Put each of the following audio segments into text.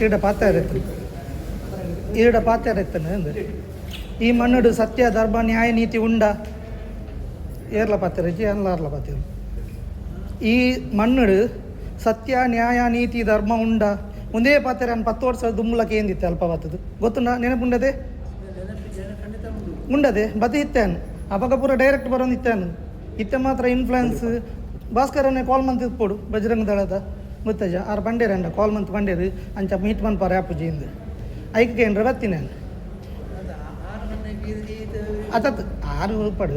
ఈడ పాతారెత్తను ఈ మన్నుడు సత్య ధర్మ న్యాయ నీతి ఉండా ఏర్ల పాతారెచ్చి ఎన్లార్ల పాతారు ಈ ಮಣ್ಣುಡು ಸತ್ಯ ನ್ಯಾಯ ನೀತಿ ಧರ್ಮ ಉಂಡ ಒಂದೇ ಪಾತ್ರೆ ಅನ್ನು 10 ವರ್ಷ ದುಮ್ಮಲಕ್ಕೆ ಏನಿತ್ತು ಅಲ್ಪವಾದದ್ದು ಗೊತ್ತುಂಡ ನೆನಪುಂಡದೆ ಉಂಡದೆ ಬದಿ ಇತ್ತೇನು ಅವಾಗ ಪೂರ ಡೈರೆಕ್ಟ್ ಬರೋದು ಇತ್ತೇನು ಇತ್ತ ಮಾತ್ರ ಇನ್ಫ್ಲುಯೆನ್ಸ್ ಭಾಸ್ಕರನ್ನೇ ಕಾಲ್ ಮಂತ್ ಇತ್ಪೋಡು ಬಜರಂಗ ದಳದ ಗೊತ್ತಜ ಆರು ಬಂಡೇರಂಡ ಕಾಲ್ ಮಂತ್ ಬಂಡೇರು ಅಂಚ ಮೀಟ್ ಮನ್ಪಾರ ಆಪುಜಿಯಿಂದ ಐಕೆ ಏನ್ರ ಬತ್ತಿನೇನು ಅತತ್ ಆರು ಪಡು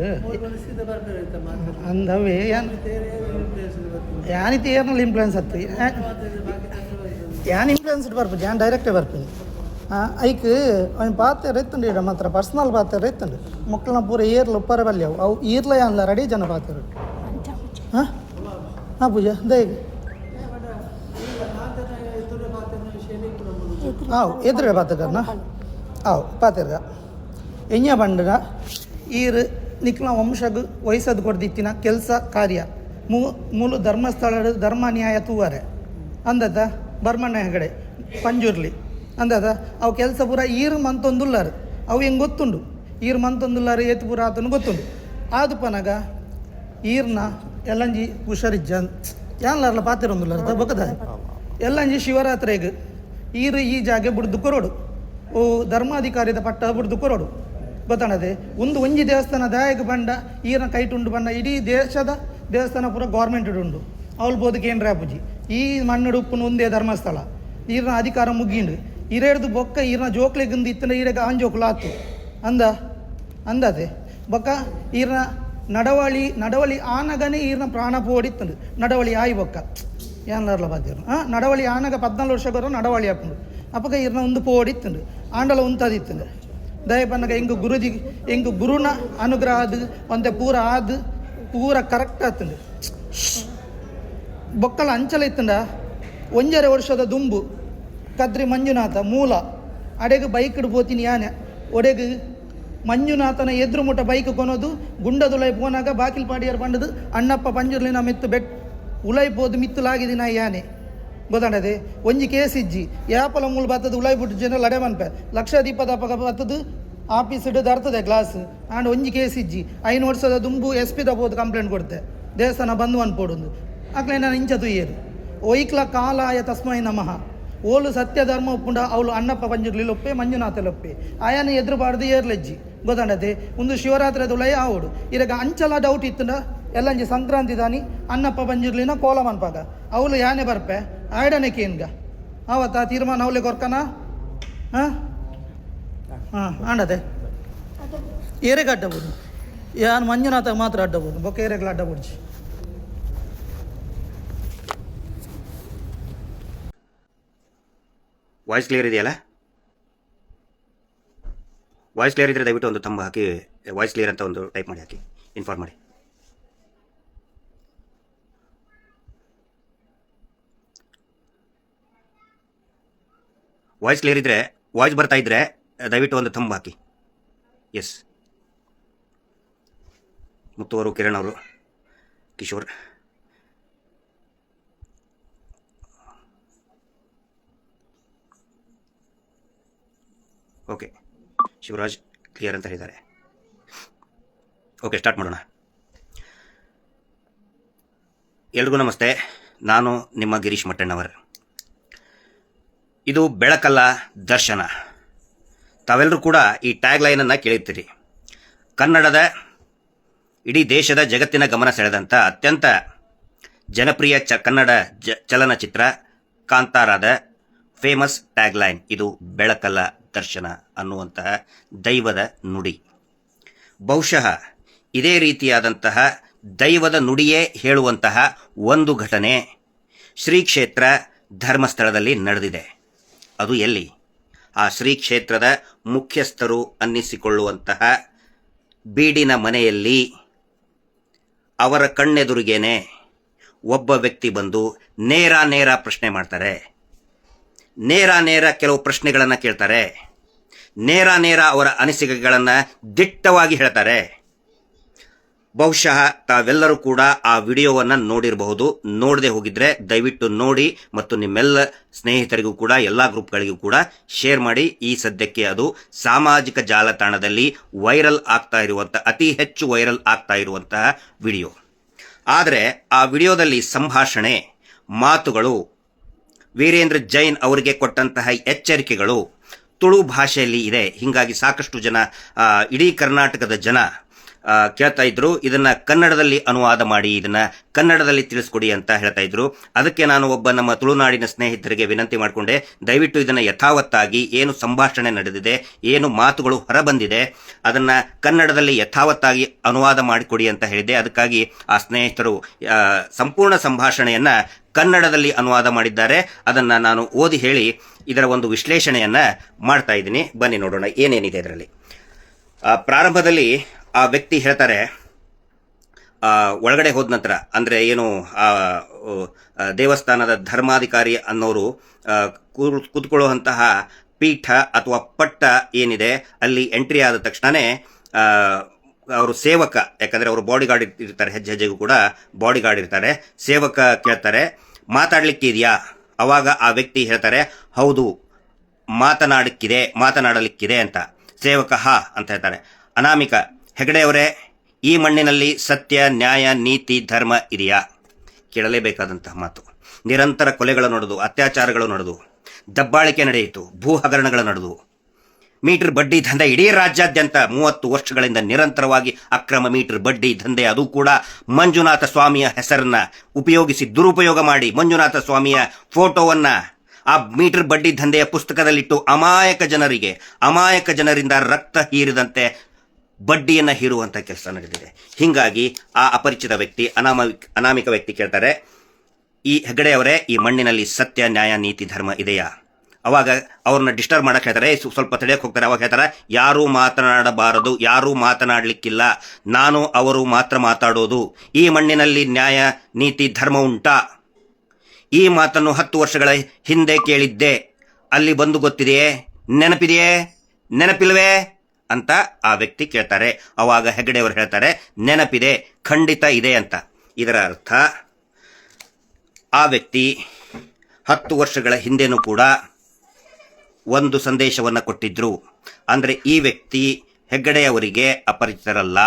ಅಂದವೇ ಯಾನಿತಿ ಏರ್ನಲ್ಲಿ ಇನ್ಫ್ಲುಯೆನ್ಸ್ ಹತ್ತು ಯಾನ್ ಇನ್ಫ್ಲುಯೆನ್ಸ್ಡ್ ಬರ್ಬೋದು ಯಾನ್ ಡೈರೆಕ್ಟೇ ಬರ್ತೀನಿ ಐಕ್ ಅವ್ನು ಪಾತ್ರ ಎತ್ತಂಡು ಇಡ ಮಾತ್ರ ಪರ್ಸ್ನಲ್ ಪಾತ್ರ ಎತ್ತಂಡು ಮಕ್ಕಳನ್ನ ಪೂರ ಏರ್ಲು ಉಪ್ಪರ ಬಲ್ಯವು ಅವು ಈರ್ಲ ಅಲ್ಲ ರೆಡಿ ಜನ ಪಾತ್ರ ಹಾಂ ಪೂಜಾ ದಯಗ ಹಾಂ ಎದುರು ಪಾತ್ರನ ಹಾಂ ಪಾತ್ರಗ ಎಂಜ ಬಂಡಗ ಈರು ನಿಕ್ಲ ವಂಶಗ್ ವಯಸ್ಸದು ಕೊಡ್ದಿತ್ತಿನ ಕೆಲಸ ಕಾರ್ಯ ಮೂಲು ಧರ್ಮಸ್ಥಳ ಧರ್ಮ ನ್ಯಾಯ ತೂವರೆ ಅಂದದ ಬರ್ಮಣ್ಣ ಹೆಗಡೆ ಪಂಜುರ್ಲಿ ಅಂದದ ಅವು ಕೆಲಸ ಪೂರ ಈರು ಮಂತೊಂದುಲ್ಲಾರು ಅವು ಹೆಂಗೆ ಗೊತ್ತುಂಡು ಈರು ಮಂತೊಂದುಲ್ಲಾರು ಏತು ಪೂರ ಆತನು ಗೊತ್ತುಂಡು ಆದು ಪನಗ ಈರ್ನ ಎಲ್ಲಂಜಿ ಹುಷಾರಿಜ್ಜ ಯಾನ್ಲಾರ್ಲ ಪಾತಿರೊಂದುಲ್ಲಾರ ಬಕದ ಎಲ್ಲಂಜಿ ಶಿವರಾತ್ರೆಗೆ ಈರು ಈ ಜಾಗೆ ಬಿಡ್ದು ಕೊರೋಡು ಓ ಧರ್ಮಾಧಿಕಾರಿದ ಪಟ್ಟ ಬಿಡ್ದು ಕೊರೋಡು ಗೊತ್ತಾಣದೆ ಒಂಜಿ ದೇವಸ್ಥಾನ ದಾಯಕ ಬಂಡ ಈರ್ನ ಕೈಟುಂಡು ಬಂಡ ಇಡೀ ದೇಶದ ದೇವಸ್ಥಾನ ಪೂರ ಗೌರ್ಮೆಂಟ್ ಉಂಡು ಅವಳು ಬೋದು ಕೇಂದ್ರ ಪೂಜಿ ಈ ಮಣ್ಣುಡು ಉಪ್ಪುನ ಒಂದೇ ಧರ್ಮಸ್ಥಳ ಈರ್ನ ಅಧಿಕಾರ ಮುಗಿಂಡು ಇರೇಡ್ದು ಬೊಕ್ಕ ಈರ್ನ ಜೋಕ್ಲೆಗಿಂದು ಇತ್ತನ ಈರೆಗ ಆಂಜೋಕ್ಲಾತು ಅಂದದೆ ಬೊಕ್ಕ ಈರ್ನ ನಡವಳಿ ಆನಗನೇ ಈರ್ನ ಪ್ರಾಣ ಪೋಡಿತ್ತಂಡು ನಡವಳಿ ಆಯಿ ಬೊಕ್ಕ ಏನ್ಲಾರ್ಲ ಬಾದ್ಯರು ನಡವಳಿ ಆನಗ 14 ವರ್ಷ ಬರೋ ನಡವಳಿ ಹಾಕೊಂಡು ಅಪ್ಪಗ ಈರ್ನ ಒಂದು ಪೋಡಿತ್ತಂಡು ಆಂಡಲ ಉಂತದಿತ್ತಂಡು ದಯಪನ್ನಗ ಹೆಂಗೆ ಗುರುನ ಅನುಗ್ರಹ ಅದು ಒಂದೆ ಪೂರ ಕರೆಕ್ಟ್ ಆತಂಡು ಬೊಕ್ಕಲ ಅಂಚಲ ಇತ್ತಂಡ 1.5 ವರ್ಷದ ದುಂಬು ಕದ್ರಿ ಮಂಜುನಾಥ ಮೂಲ ಅಡೆಗೆ ಬೈಕ್ ಇಡ್ಬೋತೀನಿ ಯಾನೆ ಒಡೆಗೆ ಮಂಜುನಾಥನ ಎದುರು ಮುಟ್ಟ ಬೈಕ್ ಕೊನೋದು ಗುಂಡದುಲೈ ಪೋನಾಗ ಬಾಕಿಲ್ ಪಾಡಿಯರ್ ಬಂಡದು ಅಣ್ಣಪ್ಪ ಪಂಜುರ್ಲಿನ ಮಿತ್ತು ಬೆಟ್ ಉಲೈಬೋದು ಮಿತ್ತಲಾಗಿದಿನ ಯಾನೆ ಗೊತ್ತಾಡದೆ ಒಂಜಿ ಕೇಸ್ ಇಜ್ಜಿ ಯಾಪಲ ಮೂಲ ಬತ್ತದು ಉಲೈ ಬಿಟ್ಟು ಜನ ಲಡೆ ಮನ್ಪೆ ಲಕ್ಷಾಧಿಪದ ಬತ್ತದು ಆಫೀಸ್ ಹಿಡಿದು ಅರ್ತದೆ ಗ್ಲಾಸ್ ಆಂಡ್ ಒಂಜಿ ಕೇಸ್ ಇಜ್ಜಿ 5 ವರ್ಷದ ದುಂಬು SP ದಬೋದು ಕಂಪ್ಲೇಂಟ್ ಕೊಡ್ತೆ ದೇವಸ್ಥಾನ ಬಂದು ಅನ್ಪೋಡೊಂದು ಆಕಲೆ ನಾನು ಇಂಚ ತುಯ್ಯರು ಒಯ್ಕ್ಲ ಕಾಲಾಯ ತಸ್ಮೈ ನಮಃ ಓಲು ಸತ್ಯ ಧರ್ಮ ಒಪ್ಪುಂಡ ಅವಳು ಅಣ್ಣಪ್ಪ ಪಂಜುರ್ಲಿಲೊಪ್ಪೆ ಮಂಜುನಾಥಲೊಪ್ಪೆ ಆಯನ ಎದುರುಬಾರ್ದು ಏರ್ಲೆಜ್ಜಿ ಗೊತ್ತಾಡದೆ ಒಂದು ಶಿವರಾತ್ರಿ ಉಲಯ ಆವಡು ಇರಾಗ ಅಂಚಲ ಡೌಟ್ ಇತ್ತಂಡ ಎಲ್ಲಂಜಿ ಸಂಕ್ರಾಂತಿ ದಾನಿ ಅಣ್ಣಪ್ಪ ಪಂಜುರ್ಲಿನ ಕೋಲ ಮನ್ಪಾಗ ಅವಳು ಯಾನೆ ಬರ್ಪೆ ಆಯ್ಡನೆ ಕೇನ್ಗ ಅವತ್ತ ತೀರ್ಮಾನ ಅವಳೆ ಕೊರ್ಕನ ಹಾಂ ಆಂಡದೆ ಏರೆಗೆ ಅಡ್ಡಬೋದು ಯಾನು ಮಂಜುನಾಥ ಮಾತ್ರ ಅಡ್ಡಬೋದು ಬೊಕ್ಕ ಏರೆಗ್ಲ ಅಡ್ಡಬೋಡ್ಜಿ ವಾಯ್ಸ್ ಕ್ಲಿಯರ್ ಇದೆಯಲ್ಲ? ವಾಯ್ಸ್ ಕ್ಲಿಯರ್ ಇದ್ದರೆ ದಯವಿಟ್ಟು ಒಂದು ತಂಬ ಹಾಕಿ ವಾಯ್ಸ್ ಕ್ಲಿಯರ್ ಅಂತ ಒಂದು ಟೈಪ್ ಮಾಡಿ ಹಾಕಿ ಇನ್ಫಾರ್ಮ್ ಮಾಡಿ. ವಾಯ್ಸ್ ಕ್ಲಿಯರ್ ಇದ್ದರೆ ವಾಯ್ಸ್ ಬರ್ತಾ ಇದ್ದರೆ ದಯವಿಟ್ಟು ಒಂದು ತಂಬ ಹಾಕಿ. ಎಸ್, ಮುತ್ತು ಅವರು, ಕಿರಣ್ ಅವರು, ಕಿಶೋರ್, ಓಕೆ, ಶಿವರಾಜ್ ಕ್ಲಿಯರ್ ಅಂತ ಹೇಳಿದ್ದಾರೆ. ಓಕೆ, ಸ್ಟಾರ್ಟ್ ಮಾಡೋಣ. ಎಲ್ರಿಗೂ ನಮಸ್ತೆ. ನಾನು ನಿಮ್ಮ ಗಿರೀಶ್ ಮಟ್ಟಣ್ಣವರ್. ಇದು ಬೆಳಕಲ್ಲ ದರ್ಶನ. ತಾವೆಲ್ಲರೂ ಕೂಡ ಈ ಟ್ಯಾಗ್ ಲೈನನ್ನು ಕೇಳಿರ್ತೀರಿ. ಕನ್ನಡದ ಇಡೀ ದೇಶದ ಜಗತ್ತಿನ ಗಮನ ಸೆಳೆದಂಥ ಅತ್ಯಂತ ಜನಪ್ರಿಯ ಕನ್ನಡ ಚಲನಚಿತ್ರ ಕಾಂತಾರದ ಫೇಮಸ್ ಟ್ಯಾಗ್ ಲೈನ್ ಇದು ಬೆಳಕಲ್ಲ ದರ್ಶನ ಅನ್ನುವಂತಹ ದೈವದ ನುಡಿ. ಬಹುಶಃ ಇದೇ ರೀತಿಯಾದಂತಹ ದೈವದ ನುಡಿಯೇ ಹೇಳುವಂತಹ ಒಂದು ಘಟನೆ ಶ್ರೀ ಕ್ಷೇತ್ರ ಧರ್ಮಸ್ಥಳದಲ್ಲಿ ನಡೆದಿದೆ. ಅದು ಎಲ್ಲಿ? ಆ ಶ್ರೀ ಕ್ಷೇತ್ರದ ಮುಖ್ಯಸ್ಥರು ಅನ್ನಿಸಿಕೊಳ್ಳುವಂತಹ ಬೀಡಿನ ಮನೆಯಲ್ಲಿ ಅವರ ಕಣ್ಣೆದುರಿಗೇನೆ ಒಬ್ಬ ವ್ಯಕ್ತಿ ಬಂದು ನೇರ ಪ್ರಶ್ನೆ ಮಾಡ್ತಾರೆ. ನೇರ ಕೆಲವು ಪ್ರಶ್ನೆಗಳನ್ನು ಕೇಳ್ತಾರೆ. ನೇರ ಅವರ ಅನಿಸಿಕೆಗಳನ್ನು ದಿಟ್ಟವಾಗಿ ಹೇಳ್ತಾರೆ. ಬಹುಶಃ ತಾವೆಲ್ಲರೂ ಕೂಡ ಆ ವಿಡಿಯೋವನ್ನು ನೋಡಿರಬಹುದು. ನೋಡದೆ ಹೋಗಿದ್ರೆ ದಯವಿಟ್ಟು ನೋಡಿ ಮತ್ತು ನಿಮ್ಮೆಲ್ಲ ಸ್ನೇಹಿತರಿಗೂ ಕೂಡ ಎಲ್ಲ ಗ್ರೂಪ್ಗಳಿಗೂ ಕೂಡ ಶೇರ್ ಮಾಡಿ. ಈ ಸದ್ಯಕ್ಕೆ ಅದು ಸಾಮಾಜಿಕ ಜಾಲತಾಣದಲ್ಲಿ ವೈರಲ್ ಆಗ್ತಾ ಇರುವಂತಹ, ಅತಿ ಹೆಚ್ಚು ವೈರಲ್ ಆಗ್ತಾ ಇರುವಂತಹ ವಿಡಿಯೋ. ಆದರೆ ಆ ವಿಡಿಯೋದಲ್ಲಿ ಸಂಭಾಷಣೆ, ಮಾತುಗಳು, ವೀರೇಂದ್ರ ಜೈನ್ ಅವರಿಗೆ ಕೊಟ್ಟಂತಹ ಎಚ್ಚರಿಕೆಗಳು ತುಳು ಭಾಷೆಯಲ್ಲಿ ಇದೆ. ಹೀಗಾಗಿ ಸಾಕಷ್ಟು ಜನ, ಇಡೀ ಕರ್ನಾಟಕದ ಜನ ಕೇಳ್ತಾ ಇದ್ರು, ಇದನ್ನ ಕನ್ನಡದಲ್ಲಿ ಅನುವಾದ ಮಾಡಿ, ಇದನ್ನ ಕನ್ನಡದಲ್ಲಿ ತಿಳಿಸ್ಕೊಡಿ ಅಂತ ಹೇಳ್ತಾ ಇದ್ರು. ಅದಕ್ಕೆ ನಾನು ಒಬ್ಬ ನಮ್ಮ ತುಳುನಾಡಿನ ಸ್ನೇಹಿತರಿಗೆ ವಿನಂತಿ ಮಾಡಿಕೊಂಡೆ, ದಯವಿಟ್ಟು ಇದನ್ನ ಯಥಾವತ್ತಾಗಿ ಏನು ಸಂಭಾಷಣೆ ನಡೆದಿದೆ, ಏನು ಮಾತುಗಳು ಹೊರಬಂದಿದೆ, ಅದನ್ನ ಕನ್ನಡದಲ್ಲಿ ಯಥಾವತ್ತಾಗಿ ಅನುವಾದ ಮಾಡಿಕೊಡಿ ಅಂತ ಹೇಳಿದೆ. ಅದಕ್ಕಾಗಿ ಆ ಸ್ನೇಹಿತರು ಸಂಪೂರ್ಣ ಸಂಭಾಷಣೆಯನ್ನ ಕನ್ನಡದಲ್ಲಿ ಅನುವಾದ ಮಾಡಿದ್ದಾರೆ. ಅದನ್ನ ನಾನು ಓದಿ ಹೇಳಿ ಇದರ ಒಂದು ವಿಶ್ಲೇಷಣೆಯನ್ನ ಮಾಡ್ತಾ ಇದ್ದೀನಿ. ಬನ್ನಿ ನೋಡೋಣ ಏನೇನಿದೆ ಇದರಲ್ಲಿ. ಪ್ರಾರಂಭದಲ್ಲಿ ಆ ವ್ಯಕ್ತಿ ಹೇಳ್ತಾರೆ, ಒಳಗಡೆ ಹೋದ ನಂತರ, ಅಂದರೆ ಏನು ದೇವಸ್ಥಾನದ ಧರ್ಮಾಧಿಕಾರಿ ಅನ್ನೋರು ಕೂತ್ಕೊಳ್ಳುವಂತಹ ಪೀಠ ಅಥವಾ ಪಟ್ಟ ಏನಿದೆ ಅಲ್ಲಿ ಎಂಟ್ರಿ ಆದ ತಕ್ಷಣವೇ ಅವರು ಸೇವಕ, ಯಾಕಂದರೆ ಅವರು ಬಾಡಿಗಾರ್ಡ್ ಇರ್ತಾರೆ, ಹೆಜ್ಜೆಗೂ ಕೂಡ ಬಾಡಿಗಾರ್ಡ್ ಇರ್ತಾರೆ, ಸೇವಕ ಕೇಳ್ತಾರೆ ಮಾತಾಡಲಿಕ್ಕೆ ಇದೆಯಾ? ಅವಾಗ ಆ ವ್ಯಕ್ತಿ ಹೇಳ್ತಾರೆ ಹೌದು ಮಾತನಾಡಲಿಕ್ಕಿದೆ ಅಂತ. ಸೇವಕ ಹಾ ಅಂತ ಹೇಳ್ತಾರೆ. ಅನಾಮಿಕ, ಹೆಗಡೆಯವರೇ, ಈ ಮಣ್ಣಿನಲ್ಲಿ ಸತ್ಯ, ನ್ಯಾಯ, ನೀತಿ, ಧರ್ಮ ಇದೆಯಾ? ಕೇಳಲೇಬೇಕಾದಂತಹ ಮಾತು. ನಿರಂತರ ಕೊಲೆಗಳು ನಡೆದು, ಅತ್ಯಾಚಾರಗಳು ನಡೆದು, ದಬ್ಬಾಳಿಕೆ ನಡೆಯಿತು, ಭೂ ಹಗರಣಗಳು ನಡೆದು, ಮೀಟರ್ ಬಡ್ಡಿ ದಂಧೆ ಇಡೀ ರಾಜ್ಯಾದ್ಯಂತ 30 ವರ್ಷಗಳಿಂದ ನಿರಂತರವಾಗಿ ಅಕ್ರಮ ಮೀಟರ್ ಬಡ್ಡಿ ದಂಧೆ, ಅದು ಕೂಡ ಮಂಜುನಾಥ ಸ್ವಾಮಿಯ ಹೆಸರನ್ನ ಉಪಯೋಗಿಸಿ ದುರುಪಯೋಗ ಮಾಡಿ ಮಂಜುನಾಥ ಸ್ವಾಮಿಯ ಫೋಟೋವನ್ನ ಆ ಮೀಟರ್ ಬಡ್ಡಿ ದಂಧೆಯ ಪುಸ್ತಕದಲ್ಲಿಟ್ಟು ಅಮಾಯಕ ಜನರಿಂದ ರಕ್ತ ಹೀರಿದಂತೆ ಬಡ್ಡಿಯನ್ನು ಹೀರುವಂಥ ಕೆಲಸ ನಡೆದಿದೆ. ಹೀಗಾಗಿ ಆ ಅಪರಿಚಿತ ವ್ಯಕ್ತಿ, ಅನಾಮಿಕ ವ್ಯಕ್ತಿ ಕೇಳ್ತಾರೆ, ಈ ಹೆಗಡೆಯವರೇ, ಈ ಮಣ್ಣಿನಲ್ಲಿ ಸತ್ಯ, ನ್ಯಾಯ, ನೀತಿ, ಧರ್ಮ ಇದೆಯಾ? ಅವಾಗ ಅವ್ರನ್ನ ಡಿಸ್ಟರ್ಬ್ ಮಾಡಕ್ಕೆ ಹೇಳ್ತಾರೆ, ಸ್ವಲ್ಪ ತಡೆಯಕ್ಕೆ ಹೋಗ್ತಾರೆ. ಅವಾಗ ಹೇಳ್ತಾರೆ, ಯಾರೂ ಮಾತನಾಡಬಾರದು, ಯಾರೂ ಮಾತನಾಡಲಿಕ್ಕಿಲ್ಲ, ನಾನು ಅವರು ಮಾತ್ರ ಮಾತಾಡೋದು. ಈ ಮಣ್ಣಿನಲ್ಲಿ ನ್ಯಾಯ, ನೀತಿ, ಧರ್ಮ ಉಂಟಾ? ಈ ಮಾತನ್ನು 10 ವರ್ಷಗಳ ಹಿಂದೆ ಕೇಳಿದ್ದೆ, ಅಲ್ಲಿ ಬಂದು ಗೊತ್ತಿದೆಯೇ? ನೆನಪಿಲ್ವೇ ಅಂತ ಆ ವ್ಯಕ್ತಿ ಕೇಳ್ತಾರೆ. ಅವಾಗ ಹೆಗಡೆಯವರು ಹೇಳ್ತಾರೆ, ನೆನಪಿದೆ, ಖಂಡಿತ ಇದೆ ಅಂತ. ಇದರ ಅರ್ಥ ಆ ವ್ಯಕ್ತಿ 10 ವರ್ಷಗಳ ಹಿಂದೆನೂ ಕೂಡ ಒಂದು ಸಂದೇಶವನ್ನು ಕೊಟ್ಟಿದ್ರು. ಅಂದರೆ ಈ ವ್ಯಕ್ತಿ ಹೆಗ್ಗಡೆಯವರಿಗೆ ಅಪರಿಚಿತರಲ್ಲ,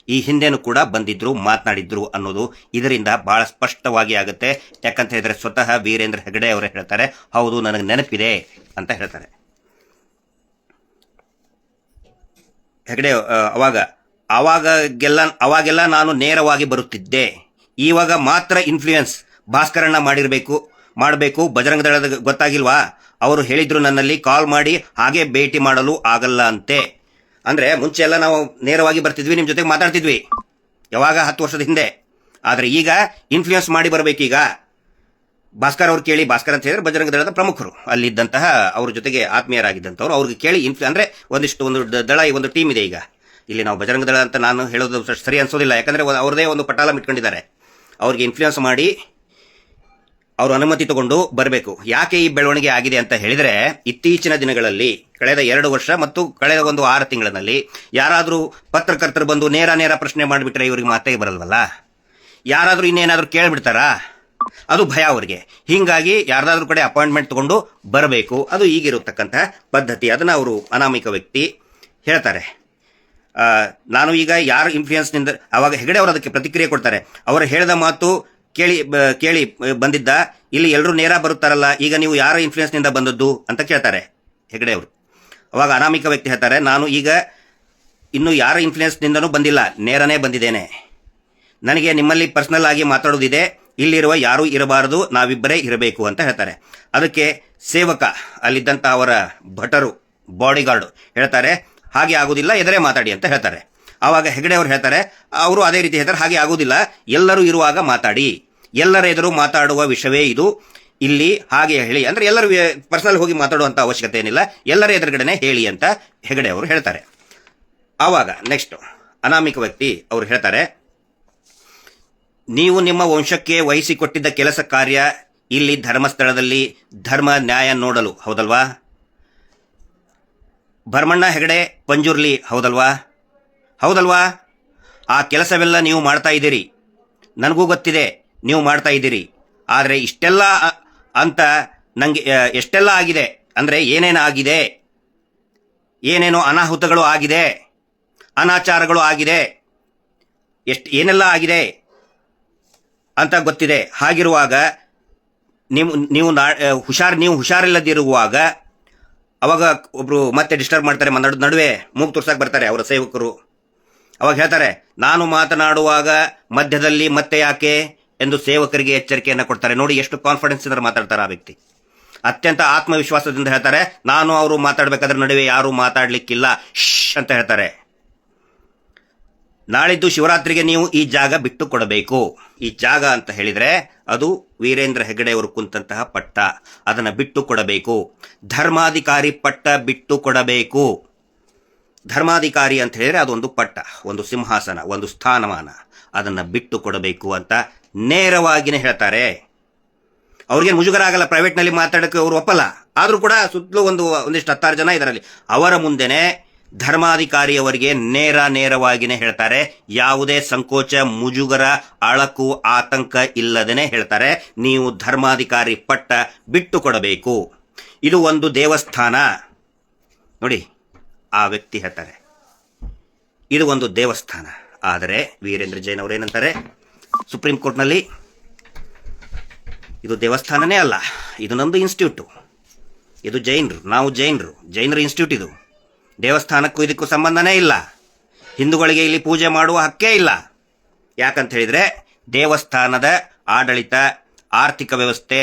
ಈ ಹಿಂದೆನೂ ಕೂಡ ಬಂದಿದ್ರು, ಮಾತನಾಡಿದ್ರು ಅನ್ನೋದು ಇದರಿಂದ ಬಹಳ ಸ್ಪಷ್ಟವಾಗಿ ಆಗುತ್ತೆ. ಯಾಕಂತ ಹೇಳಿದ್ರೆ ಸ್ವತಃ ವೀರೇಂದ್ರ ಹೆಗಡೆ ಅವರೇ ಹೇಳ್ತಾರೆ, ಹೌದು ನನಗೆ ನೆನಪಿದೆ ಅಂತ ಹೇಳ್ತಾರೆ. ಹೆಗಡೆ ಅವಾಗೆಲ್ಲ ನಾನು ನೇರವಾಗಿ ಬರುತ್ತಿದ್ದೆ, ಇವಾಗ ಮಾತ್ರ ಇನ್ಫ್ಲೂಯೆನ್ಸ್ ಭಾಸ್ಕರಣ್ಣ ಮಾಡಬೇಕು ಬಜರಂಗ ದಳದ ಗೊತ್ತಾಗಿಲ್ವಾ? ಅವರು ಹೇಳಿದ್ರು ನನ್ನಲ್ಲಿ ಕಾಲ್ ಮಾಡಿ ಹಾಗೆ ಭೇಟಿ ಮಾಡಲು ಆಗಲ್ಲ ಅಂತೆ. ಅಂದರೆ ಮುಂಚೆ ಎಲ್ಲ ನಾವು ನೇರವಾಗಿ ಬರ್ತಿದ್ವಿ, ನಿಮ್ಮ ಜೊತೆಗೆ ಮಾತಾಡ್ತಿದ್ವಿ, ಯಾವಾಗ 10 ವರ್ಷದ ಹಿಂದೆ. ಆದರೆ ಈಗ ಇನ್ಫ್ಲೂಯೆನ್ಸ್ ಮಾಡಿ ಬರಬೇಕೀಗ. ಭಾಸ್ಕರ್ ಅವ್ರು ಕೇಳಿ, ಭಾಸ್ಕರ್ ಅಂತ ಹೇಳಿದ್ರೆ ಬಜರಂಗ ದಳದ ಪ್ರಮುಖರು, ಅಲ್ಲಿದ್ದಂತಹ ಅವ್ರ ಜೊತೆಗೆ ಆತ್ಮೀಯರಾಗಿದ್ದಂಥವ್ರು, ಅವ್ರಿಗೆ ಕೇಳಿ ಅಂದರೆ ಒಂದು ದಳ, ಒಂದು ಟೀಮ್ ಇದೆ. ಈಗ ಇಲ್ಲಿ ನಾವು ಬಜರಂಗ ದಳ ಅಂತ ನಾನು ಹೇಳೋದು ಸರಿ ಅನ್ಸೋದಿಲ್ಲ, ಯಾಕಂದರೆ ಅವ್ರದೇ ಒಂದು ಪಟಾಲ ಇಟ್ಕೊಂಡಿದ್ದಾರೆ. ಅವ್ರಿಗೆ ಇನ್ಫ್ಲೂಯೆನ್ಸ್ ಮಾಡಿ ಅವರು ಅನುಮತಿ ತಗೊಂಡು ಬರಬೇಕು. ಯಾಕೆ ಈ ಬೆಳವಣಿಗೆ ಆಗಿದೆ ಅಂತ ಹೇಳಿದರೆ, ಇತ್ತೀಚಿನ ದಿನಗಳಲ್ಲಿ ಕಳೆದ 2 ವರ್ಷ ಮತ್ತು ಕಳೆದ ಒಂದು 6 ತಿಂಗಳಿನಲ್ಲಿ ಯಾರಾದರೂ ಪತ್ರಕರ್ತರು ಬಂದು ನೇರ ಪ್ರಶ್ನೆ ಮಾಡಿಬಿಟ್ರೆ ಇವ್ರಿಗೆ ಮಾತೇ ಬರಲ್ವಲ್ಲ, ಯಾರಾದರೂ ಇನ್ನೇನಾದರೂ ಕೇಳಿಬಿಡ್ತಾರಾ? ಅದು ಭಯ ಅವರಿಗೆ. ಹೀಗಾಗಿ ಯಾರ್ದಾದ್ರೂ ಕಡೆ ಅಪಾಯಿಂಟ್ಮೆಂಟ್ ತಗೊಂಡು ಬರಬೇಕು, ಅದು ಈಗಿರತಕ್ಕಂತಹ ಪದ್ಧತಿ. ಅದನ್ನು ಅವರು ಅನಾಮಿಕ ವ್ಯಕ್ತಿ ಹೇಳ್ತಾರೆ. ನಾನು ಈಗ ಯಾರು ಇನ್ಫ್ಲೂಯೆನ್ಸ್ನಿಂದ, ಅವಾಗ ಹೆಗಡೆ ಅವರು ಅದಕ್ಕೆ ಪ್ರತಿಕ್ರಿಯೆ ಕೊಡ್ತಾರೆ. ಅವರು ಹೇಳಿದ ಮಾತು ಕೇಳಿ ಬಂದಿದ್ದ, ಇಲ್ಲಿ ಎಲ್ಲರೂ ನೇರ ಬರುತ್ತಾರಲ್ಲ, ಈಗ ನೀವು ಯಾರ ಇನ್ಫ್ಲೂಯೆನ್ಸ್ನಿಂದ ಬಂದದ್ದು ಅಂತ ಕೇಳ್ತಾರೆ ಹೆಗಡೆ ಅವರು. ಅವಾಗ ಅನಾಮಿಕ ವ್ಯಕ್ತಿ ಹೇಳ್ತಾರೆ, ನಾನು ಈಗ ಇನ್ನೂ ಯಾರ ಇನ್ಫ್ಲೂಯೆನ್ಸ್ನಿಂದನೂ ಬಂದಿಲ್ಲ, ನೇರನೇ ಬಂದಿದ್ದೇನೆ. ನನಗೆ ನಿಮ್ಮಲ್ಲಿ ಪರ್ಸನಲ್ ಆಗಿ ಮಾತಾಡೋದಿದೆ, ಇಲ್ಲಿರುವ ಯಾರೂ ಇರಬಾರದು, ನಾವಿಬ್ಬರೇ ಇರಬೇಕು ಅಂತ ಹೇಳ್ತಾರೆ. ಅದಕ್ಕೆ ಸೇವಕ, ಅಲ್ಲಿದ್ದಂಥ ಅವರ ಭಟರು, ಬಾಡಿಗಾರ್ಡ್ ಹೇಳ್ತಾರೆ, ಹಾಗೆ ಆಗೋದಿಲ್ಲ, ಎದುರೇ ಮಾತಾಡಿ ಅಂತ ಹೇಳ್ತಾರೆ. ಆವಾಗ ಹೆಗಡೆ ಅವರು ಹೇಳ್ತಾರೆ, ಅವರು ಅದೇ ರೀತಿ ಹೇಳ್ತಾರೆ, ಹಾಗೆ ಆಗೋದಿಲ್ಲ, ಎಲ್ಲರೂ ಇರುವಾಗ ಮಾತಾಡಿ, ಎಲ್ಲರ ಎದುರು ಮಾತಾಡುವ ವಿಷಯವೇ ಇದು, ಇಲ್ಲಿ ಹಾಗೆ ಹೇಳಿ, ಅಂದರೆ ಎಲ್ಲರೂ ಪರ್ಸನಲ್ ಹೋಗಿ ಮಾತಾಡುವಂಥ ಅವಶ್ಯಕತೆ ಏನಿಲ್ಲ, ಎಲ್ಲರ ಎದುರುಗಡೆನೆ ಹೇಳಿ ಅಂತ ಹೆಗಡೆ ಅವರು ಹೇಳ್ತಾರೆ. ಆವಾಗ ನೆಕ್ಸ್ಟ್ ಅನಾಮಿಕ ವ್ಯಕ್ತಿ ಅವರು ಹೇಳ್ತಾರೆ, ನೀವು ನಿಮ್ಮ ವಂಶಕ್ಕೆ ವಹಿಸಿಕೊಟ್ಟಿದ್ದ ಕೆಲಸ ಕಾರ್ಯ ಇಲ್ಲಿ ಧರ್ಮಸ್ಥಳದಲ್ಲಿ ಧರ್ಮ ನ್ಯಾಯ ನೋಡಲು, ಹೌದಲ್ವಾ? ಭರಮಣ್ಣ ಹೆಗಡೆ ಪಂಜುರ್ಲಿ, ಹೌದಲ್ವಾ? ಹೌದಲ್ವಾ? ಆ ಕೆಲಸವೆಲ್ಲ ನೀವು ಮಾಡ್ತಾ ಇದ್ದೀರಿ, ನನಗೂ ಗೊತ್ತಿದೆ ನೀವು ಮಾಡ್ತಾ ಇದ್ದೀರಿ. ಆದರೆ ಇಷ್ಟೆಲ್ಲ ಅಂತ ನನಗೆ ಎಷ್ಟೆಲ್ಲ ಆಗಿದೆ ಅಂದರೆ ಏನೇನು ಆಗಿದೆ, ಏನೇನೋ ಅನಾಹುತಗಳು ಆಗಿದೆ, ಅನಾಚಾರಗಳು ಆಗಿದೆ, ಏನೆಲ್ಲ ಆಗಿದೆ ಅಂತ ಗೊತ್ತಿದೆ. ಹಾಗಿರುವಾಗ ನೀವು ಹುಷಾರಿಲ್ಲದಿರುವಾಗ ಅವಾಗ ಒಬ್ಬರು ಮತ್ತೆ ಡಿಸ್ಟರ್ಬ್ ಮಾಡ್ತಾರೆ, ನಡುವೆ ಮೂಗು ತುರ್ಸಕ್ಕೆ ಬರ್ತಾರೆ ಅವರ ಸೇವಕರು. ಅವಾಗ ಹೇಳ್ತಾರೆ, ನಾನು ಮಾತನಾಡುವಾಗ ಮಧ್ಯದಲ್ಲಿ ಮತ್ತೆ ಯಾಕೆ ಎಂದು ಸೇವಕರಿಗೆ ಎಚ್ಚರಿಕೆಯನ್ನು ಕೊಡ್ತಾರೆ. ನೋಡಿ ಎಷ್ಟು ಕಾನ್ಫಿಡೆನ್ಸ್ ಇಂದ ಮಾತಾಡ್ತಾರೆ ಆ ವ್ಯಕ್ತಿ, ಅತ್ಯಂತ ಆತ್ಮವಿಶ್ವಾಸದಿಂದ ಹೇಳ್ತಾರೆ, ನಾನು ಅವರು ಮಾತಾಡಬೇಕಾದ್ರೆ ನಡುವೆ ಯಾರೂ ಮಾತಾಡಲಿಕ್ಕಿಲ್ಲ ಅಂತ ಹೇಳ್ತಾರೆ. ನಾಳಿದ್ದು ಶಿವರಾತ್ರಿಗೆ ನೀವು ಈ ಜಾಗ ಬಿಟ್ಟು ಕೊಡಬೇಕು. ಈ ಜಾಗ ಅಂತ ಹೇಳಿದರೆ ಅದು ವೀರೇಂದ್ರ ಹೆಗಡೆ ಅವರು ಕುಂತಹ ಪಟ್ಟ, ಅದನ್ನು ಬಿಟ್ಟು ಕೊಡಬೇಕು. ಧರ್ಮಾಧಿಕಾರಿ ಪಟ್ಟ ಬಿಟ್ಟು ಕೊಡಬೇಕು. ಧರ್ಮಾಧಿಕಾರಿ ಅಂತ ಹೇಳಿದರೆ ಅದೊಂದು ಪಟ್ಟ, ಒಂದು ಸಿಂಹಾಸನ, ಒಂದು ಸ್ಥಾನಮಾನ, ಅದನ್ನು ಬಿಟ್ಟು ಕೊಡಬೇಕು ಅಂತ ನೇರವಾಗಿಯೇ ಹೇಳ್ತಾರೆ. ಅವ್ರಿಗೇನು ಮುಜುಗರ ಆಗಲ್ಲ, ಪ್ರೈವೇಟ್ನಲ್ಲಿ ಮಾತಾಡೋಕ್ಕೆ ಅವರು ಒಪ್ಪಲ್ಲ. ಆದರೂ ಕೂಡ ಸುತ್ತಲೂ ಒಂದಿಷ್ಟು 10 ಜನ ಇದರಲ್ಲಿ ಅವರ ಮುಂದೆನೆ ಧರ್ಮಾಧಿಕಾರಿಯವರಿಗೆ ನೇರವಾಗಿಯೇ ಹೇಳ್ತಾರೆ. ಯಾವುದೇ ಸಂಕೋಚ, ಮುಜುಗರ, ಅಳಕು, ಆತಂಕ ಇಲ್ಲದೇನೆ ಹೇಳ್ತಾರೆ, ನೀವು ಧರ್ಮಾಧಿಕಾರಿ ಪಟ್ಟ ಬಿಟ್ಟು ಕೊಡಬೇಕು. ಇದು ಒಂದು ದೇವಸ್ಥಾನ. ನೋಡಿ ಆ ವ್ಯಕ್ತಿ ಹೇಳ್ತಾರೆ, ಇದು ಒಂದು ದೇವಸ್ಥಾನ. ಆದರೆ ವೀರೇಂದ್ರ ಜೈನ್ ಅವರು ಏನಂತಾರೆ ಸುಪ್ರೀಂ ಕೋರ್ಟ್ನಲ್ಲಿ, ಇದು ದೇವಸ್ಥಾನನೇ ಅಲ್ಲ, ಇದು ನಮ್ಮದು ಇನ್ಸ್ಟಿಟ್ಯೂಟು, ಇದು ನಾವು ಜೈನರ ಇನ್ಸ್ಟಿಟ್ಯೂಟ್, ಇದು ದೇವಸ್ಥಾನಕ್ಕೂ ಇದಕ್ಕೂ ಸಂಬಂಧನೇ ಇಲ್ಲ. ಹಿಂದೂಗಳಿಗೆ ಇಲ್ಲಿ ಪೂಜೆ ಮಾಡುವ ಹಕ್ಕೇ ಇಲ್ಲ. ಯಾಕಂತ ಹೇಳಿದರೆ ದೇವಸ್ಥಾನದ ಆಡಳಿತ, ಆರ್ಥಿಕ ವ್ಯವಸ್ಥೆ,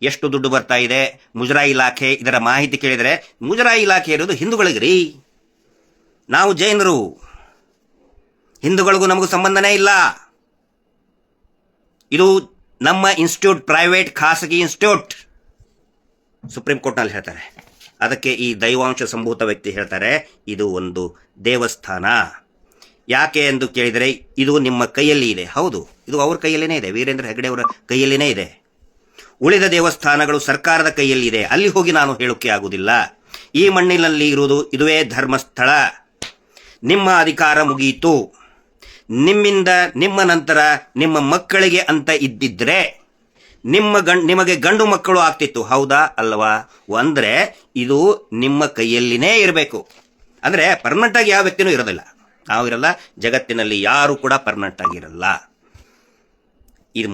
ಎಷ್ಟು ದುಡ್ಡು ಬರ್ತಾ ಇದೆ, ಮುಜರಾಯಿ ಇಲಾಖೆ, ಇದರ ಮಾಹಿತಿ ಕೇಳಿದರೆ ಮುಜರಾಯಿ ಇಲಾಖೆ ಇರೋದು ಹಿಂದೂಗಳಿಗೆ ರೀ. ನಾವು ಜೈನರು, ಹಿಂದೂಗಳಿಗೂ ನಮಗೂ ಸಂಬಂಧನೇ ಇಲ್ಲ. ಇದು ನಮ್ಮ ಇನ್ಸ್ಟಿಟ್ಯೂಟ್, ಪ್ರೈವೇಟ್ ಖಾಸಗಿ ಇನ್ಸ್ಟಿಟ್ಯೂಟ್, ಸುಪ್ರೀಂ ಕೋರ್ಟ್ನಲ್ಲಿ ಹೇಳ್ತಾರೆ. ಅದಕ್ಕೆ ಈ ದೈವಾಂಶ ಸಂಭೂತ ವ್ಯಕ್ತಿ ಹೇಳ್ತಾರೆ, ಇದು ಒಂದು ದೇವಸ್ಥಾನ. ಯಾಕೆ ಎಂದು ಕೇಳಿದರೆ ಇದು ನಿಮ್ಮ ಕೈಯಲ್ಲಿ ಇದೆ. ಹೌದು, ಇದು ಅವ್ರ ಕೈಯಲ್ಲಿನೇ ಇದೆ, ವೀರೇಂದ್ರ ಹೆಗಡೆ ಅವರ ಕೈಯಲ್ಲಿನೇ ಇದೆ. ಉಳಿದ ದೇವಸ್ಥಾನಗಳು ಸರ್ಕಾರದ ಕೈಯಲ್ಲಿ ಇದೆ, ಅಲ್ಲಿ ಹೋಗಿ ನಾನು ಹೇಳೋಕ್ಕೆ ಆಗುವುದಿಲ್ಲ. ಈ ಮಣ್ಣಿನಲ್ಲಿ ಇರುವುದು ಇದುವೇ ಧರ್ಮಸ್ಥಳ. ನಿಮ್ಮ ಅಧಿಕಾರ ಮುಗಿಯಿತು. ನಿಮ್ಮಿಂದ ನಿಮ್ಮ ನಂತರ ನಿಮ್ಮ ಮಕ್ಕಳಿಗೆ ಅಂತ ಇದ್ದಿದ್ರೆ ನಿಮಗೆ ಗಂಡು ಮಕ್ಕಳು ಆಗ್ತಿತ್ತು, ಹೌದಾ ಅಲ್ವಾ? ಅಂದರೆ ಇದು ನಿಮ್ಮ ಕೈಯಲ್ಲಿನೇ ಇರಬೇಕು. ಅಂದರೆ ಪರ್ಮನೆಂಟ್ ಆಗಿ ಯಾವ ವ್ಯಕ್ತಿನೂ ಇರೋದಿಲ್ಲ, ನಾವು ಇರಲ್ಲ, ಜಗತ್ತಿನಲ್ಲಿ ಯಾರು ಕೂಡ ಪರ್ಮನೆಂಟ್ ಆಗಿರಲ್ಲ. ಇದು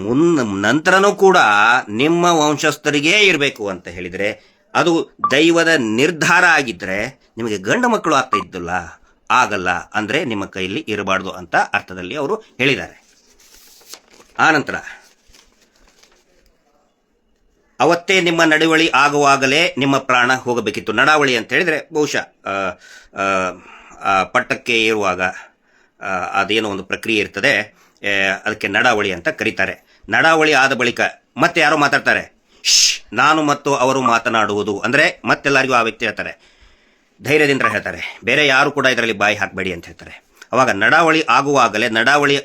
ನಂತರನೂ ಕೂಡ ನಿಮ್ಮ ವಂಶಸ್ಥರಿಗೇ ಇರಬೇಕು ಅಂತ ಹೇಳಿದರೆ ಅದು ದೈವದ ನಿರ್ಧಾರ ಆಗಿದ್ದರೆ ನಿಮಗೆ ಗಂಡು ಮಕ್ಕಳು ಆಗ್ತಾ ಇದ್ದಲ್ಲ, ಆಗಲ್ಲ, ಅಂದರೆ ನಿಮ್ಮ ಕೈಯಲ್ಲಿ ಇರಬಾರ್ದು ಅಂತ ಅರ್ಥದಲ್ಲಿ ಅವರು ಹೇಳಿದ್ದಾರೆ. ಆನಂತರ ಅವತ್ತೇ ನಿಮ್ಮ ನಡವಳಿ ಆಗುವಾಗಲೇ ನಿಮ್ಮ ಪ್ರಾಣ ಹೋಗಬೇಕಿತ್ತು. ನಡಾವಳಿ ಅಂತ ಹೇಳಿದರೆ ಬಹುಶಃ ಪಟ್ಟಕ್ಕೆ ಏರುವಾಗ ಅದೇನೋ ಒಂದು ಪ್ರಕ್ರಿಯೆ ಇರ್ತದೆ, ಅದಕ್ಕೆ ನಡಾವಳಿ ಅಂತ ಕರೀತಾರೆ. ನಡಾವಳಿ ಆದ ಬಳಿಕ ಮತ್ತೆ ಯಾರೋ ಮಾತಾಡ್ತಾರೆ, ನಾನು ಮತ್ತು ಅವರು ಮಾತನಾಡುವುದು ಅಂದರೆ ಮತ್ತೆಲ್ಲರಿಗೂ ಆ ವ್ಯಕ್ತಿ ಹೇಳ್ತಾರೆ, ಧೈರ್ಯದಿಂದ ಹೇಳ್ತಾರೆ, ಬೇರೆ ಯಾರು ಕೂಡ ಇದರಲ್ಲಿ ಬಾಯಿ ಹಾಕಬೇಡಿ ಅಂತ ಹೇಳ್ತಾರೆ. ಅವಾಗ ನಡಾವಳಿ ಆಗುವಾಗಲೇ, ನಡಾವಳಿ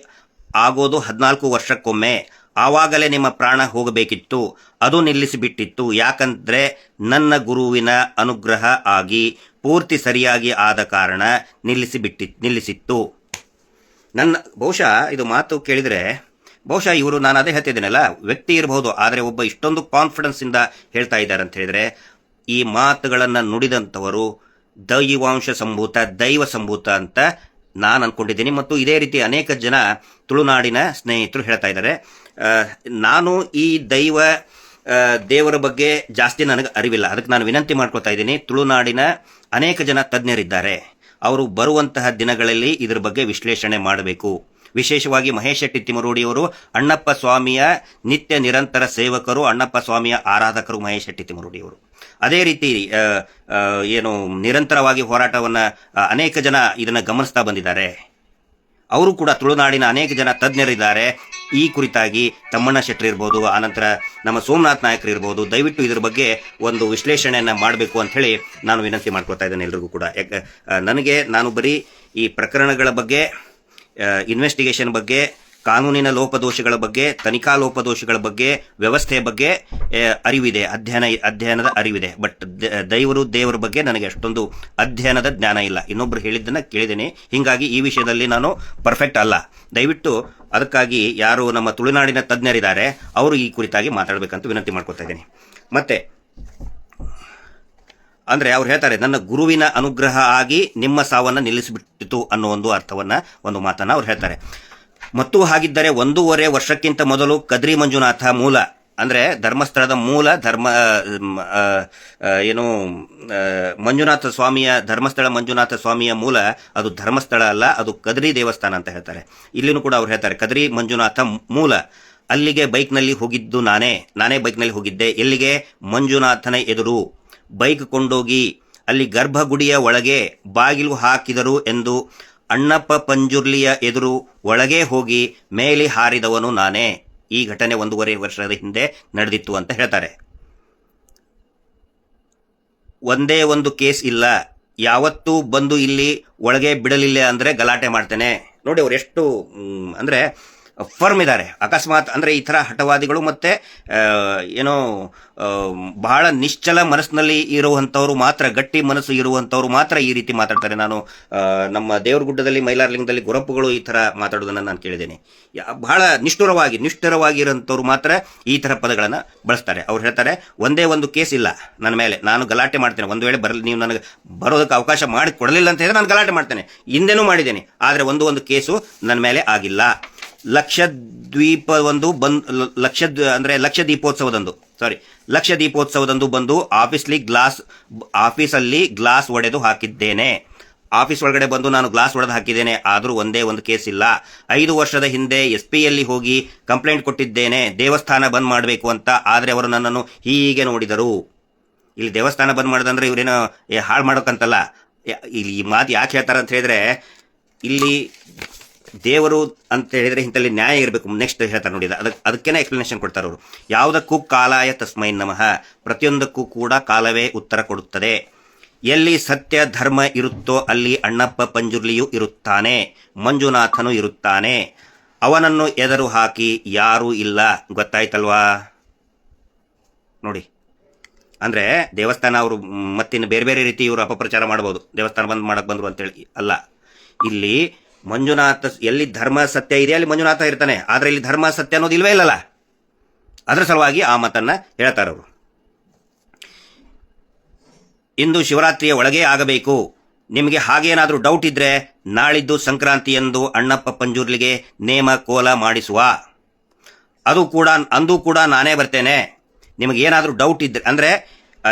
ಆಗೋದು 14 ವರ್ಷಕ್ಕೊಮ್ಮೆ, ಆವಾಗಲೇ ನಿಮ್ಮ ಪ್ರಾಣ ಹೋಗಬೇಕಿತ್ತು, ಅದು ನಿಲ್ಲಿಸಿಬಿಟ್ಟಿತ್ತು. ಯಾಕಂದರೆ ನನ್ನ ಗುರುವಿನ ಅನುಗ್ರಹ ಆಗಿ ಪೂರ್ತಿ ಸರಿಯಾಗಿ ಆದ ಕಾರಣ ನಿಲ್ಲಿಸಿತ್ತು. ಬಹುಶಃ ಇದು ಮಾತು ಕೇಳಿದರೆ ಬಹುಶಃ ಇವರು, ನಾನು ಅದೇ ಹೇಳ್ತಿದ್ದೀನಲ್ಲ, ವ್ಯಕ್ತಿ ಇರಬಹುದು, ಆದರೆ ಒಬ್ಬ ಇಷ್ಟೊಂದು ಕಾನ್ಫಿಡೆನ್ಸಿಂದ ಹೇಳ್ತಾ ಇದ್ದಾರೆ ಅಂತ ಹೇಳಿದರೆ ಈ ಮಾತುಗಳನ್ನು ನುಡಿದಂಥವರು ದೈವಾಂಶ ಸಂಭೂತ, ದೈವ ಸಂಭೂತ ಅಂತ ನಾನು ಅಂದ್ಕೊಂಡಿದ್ದೀನಿ. ಮತ್ತು ಇದೇ ರೀತಿ ಅನೇಕ ಜನ ತುಳುನಾಡಿನ ಸ್ನೇಹಿತರು ಹೇಳ್ತಾ ಇದ್ದಾರೆ. ನಾನು ಈ ದೇವರ ಬಗ್ಗೆ ಜಾಸ್ತಿ ನನಗೆ ಅರಿವಿಲ್ಲ, ಅದಕ್ಕೆ ನಾನು ವಿನಂತಿ ಮಾಡ್ಕೊತಾ ಇದ್ದೀನಿ. ತುಳುನಾಡಿನ ಅನೇಕ ಜನ ತಜ್ಞರಿದ್ದಾರೆ, ಅವರು ಬರುವಂತಹ ದಿನಗಳಲ್ಲಿ ಇದರ ಬಗ್ಗೆ ವಿಶ್ಲೇಷಣೆ ಮಾಡಬೇಕು. ವಿಶೇಷವಾಗಿ ಮಹೇಶ್ ಶೆಟ್ಟಿ ತಿಮರೋಡಿಯವರು ಅಣ್ಣಪ್ಪ ಸ್ವಾಮಿಯ ನಿತ್ಯ ನಿರಂತರ ಸೇವಕರು, ಅಣ್ಣಪ್ಪ ಸ್ವಾಮಿಯ ಆರಾಧಕರು ಮಹೇಶ್ ಶೆಟ್ಟಿ ತಿಮರೋಡಿಯವರು. ಅದೇ ರೀತಿ ಏನು ನಿರಂತರವಾಗಿ ಹೋರಾಟವನ್ನು ಅನೇಕ ಜನ ಇದನ್ನು ಗಮನಿಸ್ತಾ ಬಂದಿದ್ದಾರೆ. ಅವರು ಕೂಡ ತುಳುನಾಡಿನ ಅನೇಕ ಜನ ತಜ್ಞರಿದ್ದಾರೆ. ಈ ಕುರಿತಾಗಿ ತಮ್ಮಣ್ಣ ಶೆಟ್ಟಿ ಇರ್ಬೋದು, ಆನಂತರ ನಮ್ಮ ಸೋಮನಾಥ್ ನಾಯಕರು ಇರ್ಬೋದು, ದಯವಿಟ್ಟು ಇದ್ರ ಬಗ್ಗೆ ಒಂದು ವಿಶ್ಲೇಷಣೆಯನ್ನು ಮಾಡಬೇಕು ಅಂಥೇಳಿ ನಾನು ವಿನಂತಿ ಮಾಡ್ಕೊತಾ ಇದ್ದೇನೆ ಎಲ್ರಿಗೂ ಕೂಡ. ನಾನು ಬರೀ ಈ ಪ್ರಕರಣಗಳ ಬಗ್ಗೆ, ಇನ್ವೆಸ್ಟಿಗೇಷನ್ ಬಗ್ಗೆ, ಕಾನೂನಿನ ಲೋಪದೋಷಗಳ ಬಗ್ಗೆ, ತನಿಖಾ ಲೋಪದೋಷಗಳ ಬಗ್ಗೆ, ವ್ಯವಸ್ಥೆಯ ಬಗ್ಗೆ ಅರಿವಿದೆ, ಅಧ್ಯಯನದ ಅರಿವಿದೆ. ಬಟ್ ದೇವರ ಬಗ್ಗೆ ನನಗೆ ಅಷ್ಟೊಂದು ಅಧ್ಯಯನದ ಜ್ಞಾನ ಇಲ್ಲ. ಇನ್ನೊಬ್ರು ಹೇಳಿದ್ದನ್ನು ಕೇಳಿದ್ದೇನೆ, ಹೀಗಾಗಿ ಈ ವಿಷಯದಲ್ಲಿ ನಾನು ಪರ್ಫೆಕ್ಟ್ ಅಲ್ಲ. ದಯವಿಟ್ಟು ಅದಕ್ಕಾಗಿ ಯಾರು ನಮ್ಮ ತುಳುನಾಡಿನ ತಜ್ಞರಿದ್ದಾರೆ ಅವರು ಈ ಕುರಿತಾಗಿ ಮಾತಾಡಬೇಕಂತ ವಿನಂತಿ ಮಾಡ್ಕೊತಾ ಇದ್ದೀನಿ. ಮತ್ತೆ ಅಂದರೆ ಅವ್ರು ಹೇಳ್ತಾರೆ, ನನ್ನ ಗುರುವಿನ ಅನುಗ್ರಹ ಆಗಿ ನಿಮ್ಮ ಸಾವನ್ನು ನಿಲ್ಲಿಸಿಬಿಟ್ಟಿತು ಅನ್ನೋ ಒಂದು ಮಾತನ್ನು ಅವ್ರು ಹೇಳ್ತಾರೆ. ಮತ್ತು ಹಾಗಿದ್ದರೆ 1.5 ವರ್ಷಕ್ಕಿಂತ ಮೊದಲು ಕದ್ರಿ ಮಂಜುನಾಥ ಮೂಲ, ಅಂದರೆ ಧರ್ಮಸ್ಥಳದ ಮೂಲ ಧರ್ಮಸ್ಥಳ ಮಂಜುನಾಥ ಸ್ವಾಮಿಯ ಮೂಲ ಅದು ಧರ್ಮಸ್ಥಳ ಅಲ್ಲ, ಅದು ಕದ್ರಿ ದೇವಸ್ಥಾನ ಅಂತ ಹೇಳ್ತಾರೆ. ಇಲ್ಲಿನೂ ಕೂಡ ಅವ್ರು ಹೇಳ್ತಾರೆ ಕದ್ರಿ ಮಂಜುನಾಥ ಮೂಲ. ಅಲ್ಲಿಗೆ ಬೈಕ್ನಲ್ಲಿ ಹೋಗಿದ್ದು ನಾನೇ ಬೈಕ್ನಲ್ಲಿ ಹೋಗಿದ್ದೆ. ಎಲ್ಲಿಗೆ? ಮಂಜುನಾಥನ ಎದುರು ಬೈಕ್ ಕೊಂಡೋಗಿ ಅಲ್ಲಿ ಗರ್ಭಗುಡಿಯ ಒಳಗೆ ಬಾಗಿಲು ಹಾಕಿದರು ಎಂದು ಅಣ್ಣಪ್ಪ ಪಂಜುರ್ಲಿಯ ಎದುರು ಒಳಗೆ ಹೋಗಿ ಮೇಲೆ ಹಾರಿದವನು ನಾನೇ. ಈ ಘಟನೆ 1.5 ವರ್ಷದ ಹಿಂದೆ ನಡೆದಿತ್ತು ಅಂತ ಹೇಳ್ತಾರೆ. ಒಂದೇ ಒಂದು ಕೇಸ್ ಇಲ್ಲ, ಯಾವತ್ತೂ ಬಂದು ಇಲ್ಲಿ ಒಳಗೆ ಬಿಡಲಿಲ್ಲ ಅಂದರೆ ಗಲಾಟೆ ಮಾಡ್ತೇನೆ. ನೋಡಿ ಅವ್ರು ಎಷ್ಟು ಅಂದರೆ ಫರ್ಮ್ ಇದ್ದಾರೆ. ಅಕಸ್ಮಾತ್ ಅಂದರೆ ಈ ಥರ ಹಠವಾದಿಗಳು ಮತ್ತು ಬಹಳ ನಿಶ್ಚಲ ಮನಸ್ಸಿನಲ್ಲಿ ಇರುವಂಥವ್ರು ಮಾತ್ರ, ಗಟ್ಟಿ ಮನಸ್ಸು ಇರುವಂಥವ್ರು ಮಾತ್ರ ಈ ರೀತಿ ಮಾತಾಡ್ತಾರೆ. ನಾನು ನಮ್ಮ ದೇವರಗುಡ್ಡದಲ್ಲಿ ಮೈಲಾರಲಿಂಗದಲ್ಲಿ ಗೊರಪ್ಪುಗಳು ಈ ಥರ ಮಾತಾಡೋದನ್ನು ನಾನು ಕೇಳಿದ್ದೇನೆ. ಬಹಳ ನಿಷ್ಠುರವಾಗಿ ಇರೋಂಥವ್ರು ಮಾತ್ರ ಈ ಥರ ಪದಗಳನ್ನು ಬಳಸ್ತಾರೆ. ಅವ್ರು ಹೇಳ್ತಾರೆ ಒಂದೇ ಒಂದು ಕೇಸ್ ಇಲ್ಲ ನನ್ನ ಮೇಲೆ, ನಾನು ಗಲಾಟೆ ಮಾಡ್ತೇನೆ. ಒಂದು ವೇಳೆ ನೀವು ನನಗೆ ಬರೋದಕ್ಕೆ ಅವಕಾಶ ಮಾಡಿ ಕೊಡಲಿಲ್ಲ ಅಂತ ಹೇಳಿದ್ರೆ ನಾನು ಗಲಾಟೆ ಮಾಡ್ತೇನೆ. ಹಿಂದೆನೂ ಮಾಡಿದ್ದೇನೆ, ಆದರೆ ಒಂದು ಕೇಸು ನನ್ನ ಮೇಲೆ ಆಗಿಲ್ಲ. ಲಕ್ಷ ದೀಪೋತ್ಸವದಂದು ಬಂದು ಆಫೀಸಲ್ಲಿ ಗ್ಲಾಸ್ ಒಡೆದು ಹಾಕಿದ್ದೇನೆ. ಆಫೀಸ್ ಒಳಗಡೆ ಬಂದು ನಾನು ಗ್ಲಾಸ್ ಒಡೆದು ಹಾಕಿದ್ದೇನೆ, ಆದರೂ ಒಂದೇ ಒಂದು ಕೇಸ್ ಇಲ್ಲ. 5 ವರ್ಷದ ಹಿಂದೆ SP ಹೋಗಿ ಕಂಪ್ಲೇಂಟ್ ಕೊಟ್ಟಿದ್ದೇನೆ ದೇವಸ್ಥಾನ ಬಂದ್ ಮಾಡಬೇಕು ಅಂತ. ಆದರೆ ಅವರು ನನ್ನನ್ನು ಹೀಗೆ ನೋಡಿದರು. ಇಲ್ಲಿ ದೇವಸ್ಥಾನ ಬಂದ್ ಮಾಡೋದಂದ್ರೆ ಇವರೇನೋ ಹಾಳು ಮಾಡೋಕ್ಕಂತಲ್ಲ. ಇಲ್ಲಿ ಈ ಮಾತು ಯಾಕೆ ಹೇಳ್ತಾರೆ ಅಂತ ಹೇಳಿದ್ರೆ, ಇಲ್ಲಿ ದೇವರು ಅಂತ ಹೇಳಿದರೆ ಇಂಥಲ್ಲಿ ನ್ಯಾಯ ಇರಬೇಕು. ನೆಕ್ಸ್ಟ್ ಹೇಳ್ತಾರೆ ನೋಡಿ, ಅದಕ್ಕೇನೆ ಎಕ್ಸ್ಪ್ಲನೇಷನ್ ಕೊಡ್ತಾರೆ ಅವರು. ಯಾವುದಕ್ಕೂ ಕಾಲಾಯ ತಸ್ಮೈ ನಮಃ, ಪ್ರತಿಯೊಂದಕ್ಕೂ ಕೂಡ ಕಾಲವೇ ಉತ್ತರ ಕೊಡುತ್ತದೆ. ಎಲ್ಲಿ ಸತ್ಯ ಧರ್ಮ ಇರುತ್ತೋ ಅಲ್ಲಿ ಅಣ್ಣಪ್ಪ ಪಂಜುರ್ಲಿಯೂ ಇರುತ್ತಾನೆ, ಮಂಜುನಾಥನು ಇರುತ್ತಾನೆ. ಅವನನ್ನು ಎದುರು ಹಾಕಿ ಯಾರೂ ಇಲ್ಲ. ಗೊತ್ತಾಯ್ತಲ್ವಾ? ನೋಡಿ, ಅಂದರೆ ದೇವಸ್ಥಾನ ಅವರು ಮತ್ತಿನ್ನು ಬೇರೆ ರೀತಿ ಇವರು ಅಪಪ್ರಚಾರ ಮಾಡ್ಬೋದು, ದೇವಸ್ಥಾನ ಬಂದ್ ಮಾಡಕ್ಕೆ ಬಂದರು ಅಂತೇಳಿ ಅಲ್ಲ. ಇಲ್ಲಿ ಮಂಜುನಾಥ, ಎಲ್ಲಿ ಧರ್ಮ ಸತ್ಯ ಇದೆ ಅಲ್ಲಿ ಮಂಜುನಾಥ ಇರ್ತಾನೆ. ಆದರೆ ಇಲ್ಲಿ ಧರ್ಮ ಸತ್ಯ ಅನ್ನೋದು ಇಲ್ವೇ ಇಲ್ಲಲ್ಲ. ಅದರ ಸಲುವಾಗಿ ಆ ಮಾತನ್ನು ಹೇಳ್ತಾರೆ ಅವರು. ಇಂದು ಶಿವರಾತ್ರಿಯ ಒಳಗೆ ಆಗಬೇಕು. ನಿಮಗೆ ಹಾಗೇನಾದರೂ ಡೌಟ್ ಇದ್ರೆ ನಾಳಿದ್ದು ಸಂಕ್ರಾಂತಿ ಎಂದು ಅಣ್ಣಪ್ಪ ಪಂಜುರ್ಲಿಗೆ ನೇಮ ಕೋಲ ಮಾಡಿಸುವ. ಅಂದು ಕೂಡ ನಾನೇ ಬರ್ತೇನೆ. ನಿಮಗೇನಾದರೂ ಡೌಟ್ ಇದ್ರೆ ಅಂದರೆ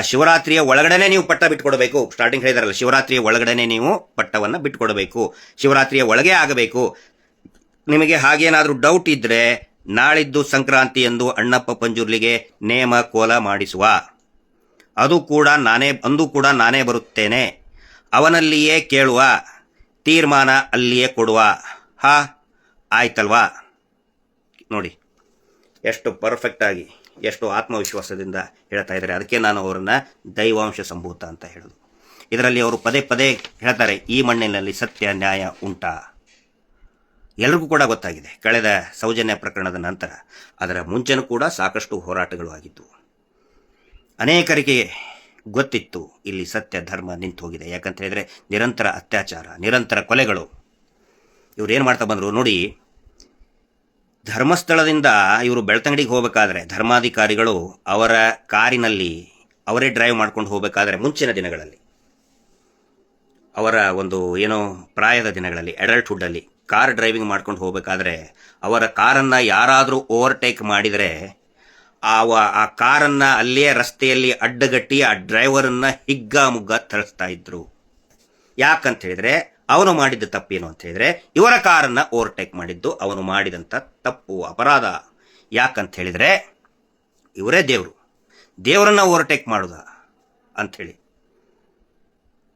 ಶಿವರಾತ್ರಿಯ ಒಳಗಡೆನೆ ನೀವು ಪಟ್ಟ ಬಿಟ್ಕೊಡಬೇಕು. ಸ್ಟಾರ್ಟಿಂಗ್ ಹೇಳಿದಾರಲ್ಲ, ಶಿವರಾತ್ರಿಯ ಒಳಗಡೆನೆ ನೀವು ಪಟ್ಟವನ್ನು ಬಿಟ್ಕೊಡಬೇಕು, ಶಿವರಾತ್ರಿಯ ಒಳಗೆ ಆಗಬೇಕು. ನಿಮಗೆ ಹಾಗೇನಾದರೂ ಡೌಟ್ ಇದ್ರೆ ನಾಳಿದ್ದು ಸಂಕ್ರಾಂತಿ ಎಂದು ಅಣ್ಣಪ್ಪ ಪಂಜುರ್ಲಿಗೆ ನೇಮ ಕೋಲ ಮಾಡಿಸುವ. ಅಂದು ಕೂಡ ನಾನೇ ಬರುತ್ತೇನೆ. ಅವನಲ್ಲಿಯೇ ಕೇಳುವ, ತೀರ್ಮಾನ ಅಲ್ಲಿಯೇ ಕೊಡುವ. ಆಯ್ತಲ್ವಾ? ನೋಡಿ ಎಷ್ಟು ಪರ್ಫೆಕ್ಟಾಗಿ, ಎಷ್ಟು ಆತ್ಮವಿಶ್ವಾಸದಿಂದ ಹೇಳ್ತಾ ಇದ್ದಾರೆ. ಅದಕ್ಕೆ ನಾನು ಅವರನ್ನು ದೈವಾಂಶ ಸಂಭೂತ ಅಂತ ಹೇಳೋದು. ಇದರಲ್ಲಿ ಅವರು ಪದೇ ಹೇಳ್ತಾರೆ, ಈ ಮಣ್ಣಿನಲ್ಲಿ ಸತ್ಯ ನ್ಯಾಯ ಉಂಟಾ? ಎಲ್ರಿಗೂ ಕೂಡ ಗೊತ್ತಾಗಿದೆ ಕಳೆದ ಸೌಜನ್ಯ ಪ್ರಕರಣದ ನಂತರ. ಅದರ ಮುಂಚೆನೂ ಕೂಡ ಸಾಕಷ್ಟು ಹೋರಾಟಗಳು ಆಗಿತ್ತು. ಅನೇಕರಿಗೆ ಗೊತ್ತಿತ್ತು ಇಲ್ಲಿ ಸತ್ಯ ಧರ್ಮ ನಿಂತು ಹೋಗಿದೆ. ಯಾಕಂತ ಹೇಳಿದರೆ ನಿರಂತರ ಅತ್ಯಾಚಾರ, ನಿರಂತರ ಕೊಲೆಗಳು. ಇವ್ರೇನು ಮಾಡ್ತಾ ಬಂದರು ನೋಡಿ. ಧರ್ಮಸ್ಥಳದಿಂದ ಇವರು ಬೆಳ್ತಂಗಡಿಗೆ ಹೋಗಬೇಕಾದ್ರೆ ಧರ್ಮಾಧಿಕಾರಿಗಳು ಅವರ ಕಾರಿನಲ್ಲಿ ಅವರೇ ಡ್ರೈವ್ ಮಾಡ್ಕೊಂಡು ಹೋಗಬೇಕಾದ್ರೆ, ಮುಂಚಿನ ದಿನಗಳಲ್ಲಿ ಅವರ ಒಂದು ಪ್ರಾಯದ ದಿನಗಳಲ್ಲಿ, ಅಡಲ್ಟ್ಹುಡ್ಡಲ್ಲಿ ಕಾರ್ ಡ್ರೈವಿಂಗ್ ಮಾಡ್ಕೊಂಡು ಹೋಗಬೇಕಾದ್ರೆ ಅವರ ಕಾರನ್ನು ಯಾರಾದರೂ ಓವರ್ಟೇಕ್ ಮಾಡಿದರೆ ಆ ಕಾರನ್ನು ಅಲ್ಲೇ ರಸ್ತೆಯಲ್ಲಿ ಅಡ್ಡಗಟ್ಟಿ ಆ ಡ್ರೈವರನ್ನು ಹಿಗ್ಗಾಮುಗ್ಗ ಥಳಿಸ್ತಾ ಇದ್ರು. ಯಾಕಂತ ಹೇಳಿದ್ರೆ ಅವನು ಮಾಡಿದ್ದ ತಪ್ಪೇನು ಅಂತ ಹೇಳಿದ್ರೆ, ಇವರ ಕಾರನ್ನು ಓವರ್ಟೇಕ್ ಮಾಡಿದ್ದು ಅವನು ಮಾಡಿದಂಥ ತಪ್ಪು, ಅಪರಾಧ. ಯಾಕಂತ ಹೇಳಿದರೆ ಇವರೇ ದೇವರನ್ನು ಓವರ್ಟೇಕ್ ಮಾಡೋದ ಅಂಥೇಳಿ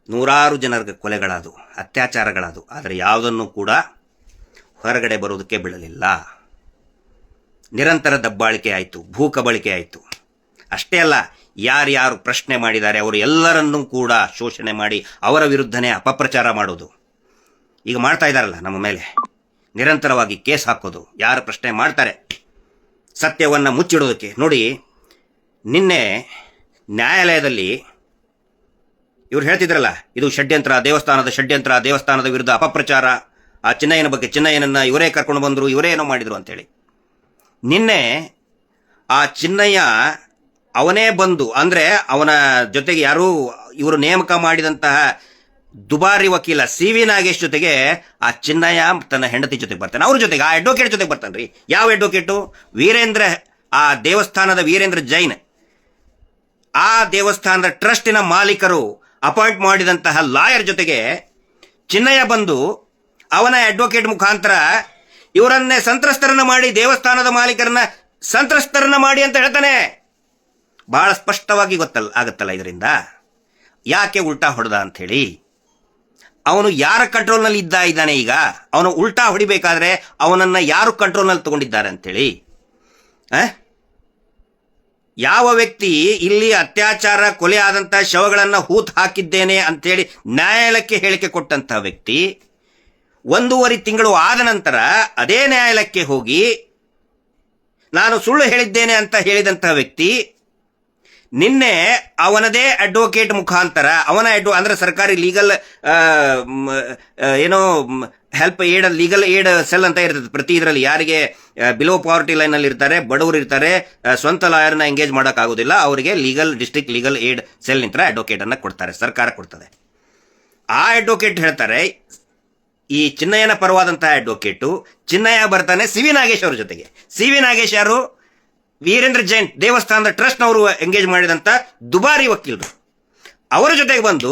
ನೂರಾರು ಜನರಿಗೆ ಕೊಲೆಗಳಾದವು, ಅತ್ಯಾಚಾರಗಳಾದವು. ಆದರೆ ಯಾವುದನ್ನು ಕೂಡ ಹೊರಗಡೆ ಬರೋದಕ್ಕೆ ಬಿಡಲಿಲ್ಲ. ನಿರಂತರ ದಬ್ಬಾಳಿಕೆ ಆಯಿತು, ಭೂ ಕಬಳಿಕೆ ಆಯಿತು. ಅಷ್ಟೇ ಅಲ್ಲ, ಯಾರ್ಯಾರು ಪ್ರಶ್ನೆ ಮಾಡಿದ್ದಾರೆ ಅವರು ಎಲ್ಲರನ್ನೂ ಕೂಡ ಶೋಷಣೆ ಮಾಡಿ ಅವರ ವಿರುದ್ಧನೇ ಅಪಪ್ರಚಾರ ಮಾಡೋದು. ಈಗ ಮಾಡ್ತಾ ಇದ್ದಾರಲ್ಲ ನಮ್ಮ ಮೇಲೆ, ನಿರಂತರವಾಗಿ ಕೇಸ್ ಹಾಕೋದು, ಯಾರು ಪ್ರಶ್ನೆ ಮಾಡ್ತಾರೆ ಸತ್ಯವನ್ನು ಮುಚ್ಚಿಡೋದಕ್ಕೆ. ನೋಡಿ, ನಿನ್ನೆ ನ್ಯಾಯಾಲಯದಲ್ಲಿ ಇವ್ರು ಹೇಳ್ತಿದ್ರಲ್ಲ, ಇದು ಷಡ್ಯಂತ್ರ, ದೇವಸ್ಥಾನದ ವಿರುದ್ಧ ಅಪಪ್ರಚಾರ, ಆ ಚಿನ್ನಯ್ಯನ ಬಗ್ಗೆ, ಚಿನ್ನಯ್ಯನನ್ನು ಇವರೇ ಕರ್ಕೊಂಡು ಬಂದರು, ಇವರೇ ಏನೋ ಮಾಡಿದರು ಅಂತೇಳಿ. ನಿನ್ನೆ ಆ ಚಿನ್ನಯ್ಯ ಅವನೇ ಬಂದು, ಅಂದರೆ ಅವನ ಜೊತೆಗೆ ಯಾರೂ ಇವರು ನೇಮಕ ಮಾಡಿದಂತಹ ದುಬಾರಿ ವಕೀಲ CV ನಾಗೇಶ್ ಜೊತೆಗೆ ಆ ಚಿನ್ನಯ್ಯ ತನ್ನ ಹೆಂಡತಿ ಜೊತೆಗೆ ಬರ್ತಾನೆ, ಅವ್ರ ಜೊತೆಗೆ ಆ ಅಡ್ವೊಕೇಟ್ ಜೊತೆಗೆ ಬರ್ತಾನೆ ರೀ. ಯಾವ ಅಡ್ವೊಕೇಟು? ವೀರೇಂದ್ರ, ಆ ದೇವಸ್ಥಾನದ ವೀರೇಂದ್ರ ಜೈನ್, ಆ ದೇವಸ್ಥಾನದ ಟ್ರಸ್ಟಿನ ಮಾಲೀಕರು ಅಪಾಯಿಂಟ್ ಮಾಡಿದಂತಹ ಲಾಯರ್ ಜೊತೆಗೆ ಚಿನ್ನಯ್ಯ ಬಂದು ಅವನ ಅಡ್ವೊಕೇಟ್ ಮುಖಾಂತರ ಇವರನ್ನೇ ಸಂತ್ರಸ್ತರನ್ನ ಮಾಡಿ, ದೇವಸ್ಥಾನದ ಮಾಲೀಕರನ್ನ ಸಂತ್ರಸ್ತರನ್ನ ಮಾಡಿ ಅಂತ ಹೇಳ್ತಾನೆ. ಬಹಳ ಸ್ಪಷ್ಟವಾಗಿ ಆಗತ್ತಲ್ಲ ಇದರಿಂದ ಯಾಕೆ ಉಲ್ಟಾ ಹೊಡೆದ ಅಂಥೇಳಿ. ಅವನು ಯಾರ ಕಂಟ್ರೋಲ್ನಲ್ಲಿ ಇದ್ದಾನೆ? ಈಗ ಅವನು ಉಲ್ಟಾ ಹೊಡಿಬೇಕಾದ್ರೆ ಅವನನ್ನು ಯಾರು ಕಂಟ್ರೋಲ್ನಲ್ಲಿ ತಗೊಂಡಿದ್ದಾರೆ ಅಂಥೇಳಿ. ಯಾವ ವ್ಯಕ್ತಿ ಇಲ್ಲಿ ಅತ್ಯಾಚಾರ, ಕೊಲೆ ಆದಂಥ ಶವಗಳನ್ನು ಹೂತು ಹಾಕಿದ್ದೇನೆ ಅಂಥೇಳಿ ನ್ಯಾಯಾಲಯಕ್ಕೆ ಹೇಳಿಕೆ ಕೊಟ್ಟಂಥ ವ್ಯಕ್ತಿ 1.5 ತಿಂಗಳು ಆದ ನಂತರ ಅದೇ ನ್ಯಾಯಾಲಯಕ್ಕೆ ಹೋಗಿ ನಾನು ಸುಳ್ಳು ಹೇಳಿದ್ದೇನೆ ಅಂತ ಹೇಳಿದಂತಹ ವ್ಯಕ್ತಿ ನಿನ್ನೆ ಅವನದೇ ಅಡ್ವೊಕೇಟ್ ಮುಖಾಂತರ, ಅಂದರೆ ಸರ್ಕಾರಿ ಲೀಗಲ್ ಏನೋ help aid, legal aid cell ಅಂತ ಇರ್ತದೆ ಪ್ರತಿ ಇದರಲ್ಲಿ. ಯಾರಿಗೆ ಬಿಲೋ ಪಾವರ್ಟಿ ಲೈನಲ್ಲಿ ಇರ್ತಾರೆ, ಬಡವರು ಇರ್ತಾರೆ, ಸ್ವಂತ ಲಾಯರ್ನ ಎಂಗೇಜ್ ಮಾಡೋಕ್ಕಾಗೋದಿಲ್ಲ, ಅವರಿಗೆ ಡಿಸ್ಟ್ರಿಕ್ಟ್ ಲೀಗಲ್ ಏಡ್ ಸೆಲ್ ನಿಂತರ ಅಡ್ವೊಕೇಟನ್ನು ಕೊಡ್ತಾರೆ, ಸರ್ಕಾರ ಕೊಡ್ತದೆ. ಆ ಅಡ್ವೊಕೇಟ್ ಹೇಳ್ತಾರೆ, ಈ ಚಿನ್ನಯ್ಯನ ಪರವಾದಂತಹ ಅಡ್ವೊಕೇಟು ಚಿನ್ನಯ್ಯ ಬರ್ತಾನೆ CV ನಾಗೇಶ್ ಅವ್ರ ಜೊತೆಗೆ. CV ನಾಗೇಶ್ ಯಾರು? ವೀರೇಂದ್ರ ಜೈನ್, ದೇವಸ್ಥಾನದ ಟ್ರಸ್ಟ್ನವರು ಎಂಗೇಜ್ ಮಾಡಿದಂಥ ದುಬಾರಿ ವಕೀಲರು. ಅವರ ಜೊತೆಗೆ ಬಂದು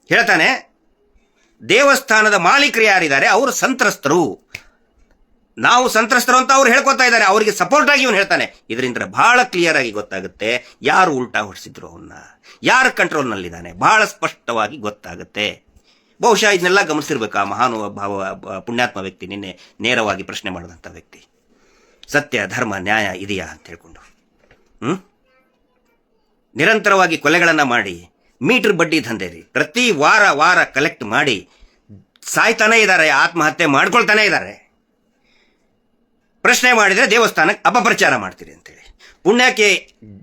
ಹೇಳ್ತಾನೆ, ದೇವಸ್ಥಾನದ ಮಾಲೀಕರು ಯಾರಿದ್ದಾರೆ ಅವರು ಸಂತ್ರಸ್ತರು, ನಾವು ಸಂತ್ರಸ್ತರು ಅಂತ ಅವ್ರು ಹೇಳ್ಕೊತಾ ಇದ್ದಾರೆ, ಅವರಿಗೆ ಸಪೋರ್ಟ್ ಆಗಿ ಇವನು ಹೇಳ್ತಾನೆ. ಇದರಿಂದ ಬಹಳ ಕ್ಲಿಯರ್ ಆಗಿ ಗೊತ್ತಾಗುತ್ತೆ ಯಾರು ಉಲ್ಟಾ ಹೊಡಿಸಿದ್ರು, ಅವನ್ನ ಯಾರ ಕಂಟ್ರೋಲ್ನಲ್ಲಿದ್ದಾನೆ, ಬಹಳ ಸ್ಪಷ್ಟವಾಗಿ ಗೊತ್ತಾಗುತ್ತೆ. ಬಹುಶಃ ಇದನ್ನೆಲ್ಲ ಗಮನಿಸಿರ್ಬೇಕು ಆ ಮಹಾನುಭಾವ ಪುಣ್ಯಾತ್ಮ ವ್ಯಕ್ತಿ, ನಿನ್ನೆ ನೇರವಾಗಿ ಪ್ರಶ್ನೆ ಮಾಡಿದಂಥ ವ್ಯಕ್ತಿ. ಸತ್ಯ, ಧರ್ಮ, ನ್ಯಾಯ ಇದೆಯಾ ಅಂತ ಹೇಳ್ಕೊಂಡು ನಿರಂತರವಾಗಿ ಕೊಲೆಗಳನ್ನು ಮಾಡಿ ಮೀಟರ್ ಬಡ್ಡಿ ದಂಧೆ ರೀ. ಪ್ರತಿ ವಾರ ಕಲೆಕ್ಟ್ ಮಾಡಿ ಸಾಯ್ತಾನೆ ಇದ್ದಾರೆ, ಆತ್ಮಹತ್ಯೆ ಮಾಡ್ಕೊಳ್ತಾನೆ ಇದ್ದಾರೆ. ಪ್ರಶ್ನೆ ಮಾಡಿದರೆ ದೇವಸ್ಥಾನಕ್ಕೆ ಅಪಪ್ರಚಾರ ಮಾಡ್ತೀರಿ ಅಂತೇಳಿ. ಪುಣ್ಯಕ್ಕೆ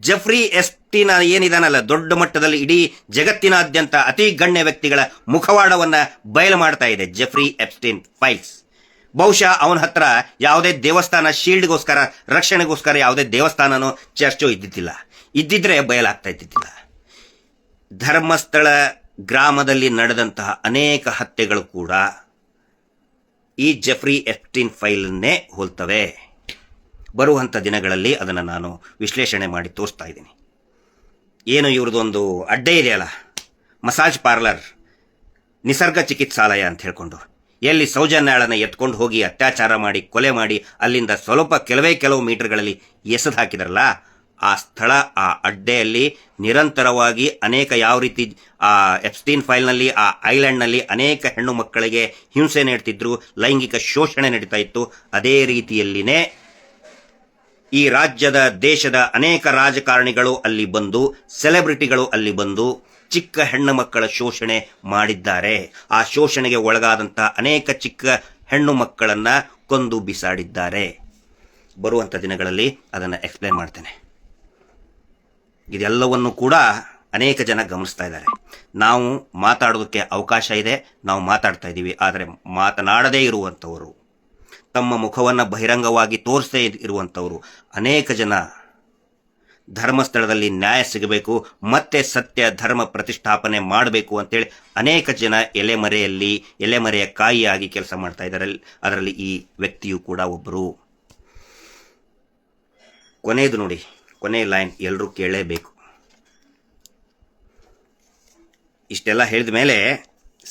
ಜೆಫ್ರಿ ಎಸ್ಟೀನ್ ಏನಿದಾನಲ್ಲ, ದೊಡ್ಡ ಮಟ್ಟದಲ್ಲಿ ಇಡೀ ಜಗತ್ತಿನಾದ್ಯಂತ ಅತಿ ಗಣ್ಯ ವ್ಯಕ್ತಿಗಳ ಮುಖವಾಡವನ್ನು ಬಯಲು ಮಾಡ್ತಾ ಇದೆ ಜೆಫ್ರಿ ಎಪ್ಸ್ಟೀನ್ ಫೈಲ್ಸ್. ಬಹುಶಃ ಅವನ ಹತ್ರ ಯಾವುದೇ ದೇವಸ್ಥಾನ ಶೀಲ್ಡ್ಗೋಸ್ಕರ, ರಕ್ಷಣೆಗೋಸ್ಕರ ಯಾವುದೇ ದೇವಸ್ಥಾನನೋ ಚರ್ಚೋ ಇದ್ದಿದ್ರೆ ಬಯಲಾಗ್ತಾ ಇದ್ದಿದ್ದಿಲ್ಲ. ಧರ್ಮಸ್ಥಳ ಗ್ರಾಮದಲ್ಲಿ ನಡೆದಂತಹ ಅನೇಕ ಹತ್ಯೆಗಳು ಕೂಡ ಈ ಜೆಫ್ರಿ ಎಪ್ಸ್ಟೀನ್ ಫೈಲನ್ನೇ ಹೋಲ್ತವೆ. ಬರುವಂಥ ದಿನಗಳಲ್ಲಿ ಅದನ್ನು ನಾನು ವಿಶ್ಲೇಷಣೆ ಮಾಡಿ ತೋರಿಸ್ತಾ ಇದ್ದೀನಿ. ಏನು ಇವ್ರದ್ದೊಂದು ಅಡ್ಡೆ ಇದೆಯಲ್ಲ, ಮಸಾಜ್ ಪಾರ್ಲರ್, ನಿಸರ್ಗ ಚಿಕಿತ್ಸಾಲಯ ಅಂತ ಹೇಳ್ಕೊಂಡು, ಎಲ್ಲಿ ಸೌಜನ್ಯಾಳನ್ನು ಎತ್ಕೊಂಡು ಹೋಗಿ ಅತ್ಯಾಚಾರ ಮಾಡಿ ಕೊಲೆ ಮಾಡಿ ಅಲ್ಲಿಂದ ಕೆಲವು ಮೀಟರ್ಗಳಲ್ಲಿ ಎಸೆದು ಹಾಕಿದ್ರಲ್ಲ, ಆ ಸ್ಥಳ, ಆ ಅಡ್ಡೆಯಲ್ಲಿ ನಿರಂತರವಾಗಿ ಅನೇಕ ಯಾವ ರೀತಿ ಆ ಎಪ್ಸ್ಟೀನ್ ಫೈಲ್ನಲ್ಲಿ, ಆ ಐಲ್ಯಾಂಡ್ನಲ್ಲಿ ಅನೇಕ ಹೆಣ್ಣು ಮಕ್ಕಳಿಗೆ ಹಿಂಸೆ ನೀಡ್ತಿದ್ರು, ಲೈಂಗಿಕ ಶೋಷಣೆ ನಡೀತಾ ಇತ್ತು. ಅದೇ ರೀತಿಯಲ್ಲಿನೇ ಈ ರಾಜ್ಯದ, ದೇಶದ ಅನೇಕ ರಾಜಕಾರಣಿಗಳು ಅಲ್ಲಿ ಬಂದು, ಸೆಲೆಬ್ರಿಟಿಗಳು ಅಲ್ಲಿ ಬಂದು ಚಿಕ್ಕ ಹೆಣ್ಣು ಮಕ್ಕಳ ಶೋಷಣೆ ಮಾಡಿದ್ದಾರೆ. ಆ ಶೋಷಣೆಗೆ ಒಳಗಾದಂಥ ಅನೇಕ ಚಿಕ್ಕ ಹೆಣ್ಣು ಮಕ್ಕಳನ್ನು ಕೊಂದು ಬಿಸಾಡಿದ್ದಾರೆ. ಬರುವಂಥ ದಿನಗಳಲ್ಲಿ ಅದನ್ನು ಎಕ್ಸ್ಪ್ಲೇನ್ ಮಾಡ್ತೇನೆ. ಇದೆಲ್ಲವನ್ನು ಕೂಡ ಅನೇಕ ಜನ ಗಮನಿಸ್ತಾ ಇದ್ದಾರೆ. ನಾವು ಮಾತಾಡೋದಕ್ಕೆ ಅವಕಾಶ ಇದೆ, ನಾವು ಮಾತಾಡ್ತಾ ಇದ್ದೀವಿ. ಆದರೆ ಮಾತನಾಡದೇ ಇರುವಂಥವರು, ತಮ್ಮ ಮುಖವನ್ನು ಬಹಿರಂಗವಾಗಿ ತೋರಿಸದೇ ಇರುವಂಥವರು ಅನೇಕ ಜನ, ಧರ್ಮಸ್ಥಳದಲ್ಲಿ ನ್ಯಾಯ ಸಿಗಬೇಕು, ಮತ್ತೆ ಸತ್ಯ ಧರ್ಮ ಪ್ರತಿಷ್ಠಾಪನೆ ಮಾಡಬೇಕು ಅಂತೇಳಿ ಅನೇಕ ಜನ ಎಲೆಮರೆಯ ಕಾಯಿಯಾಗಿ ಕೆಲಸ ಮಾಡ್ತಾ ಇದ್ದಾರೆ. ಅದರಲ್ಲಿ ಈ ವ್ಯಕ್ತಿಯು ಕೂಡ ಒಬ್ಬರು. ಕೊನೆಯದು ನೋಡಿ, ಕೊನೆ ಲೈನ್ ಎಲ್ಲರೂ ಕೇಳಲೇಬೇಕು. ಇಷ್ಟೆಲ್ಲ ಹೇಳಿದ ಮೇಲೆ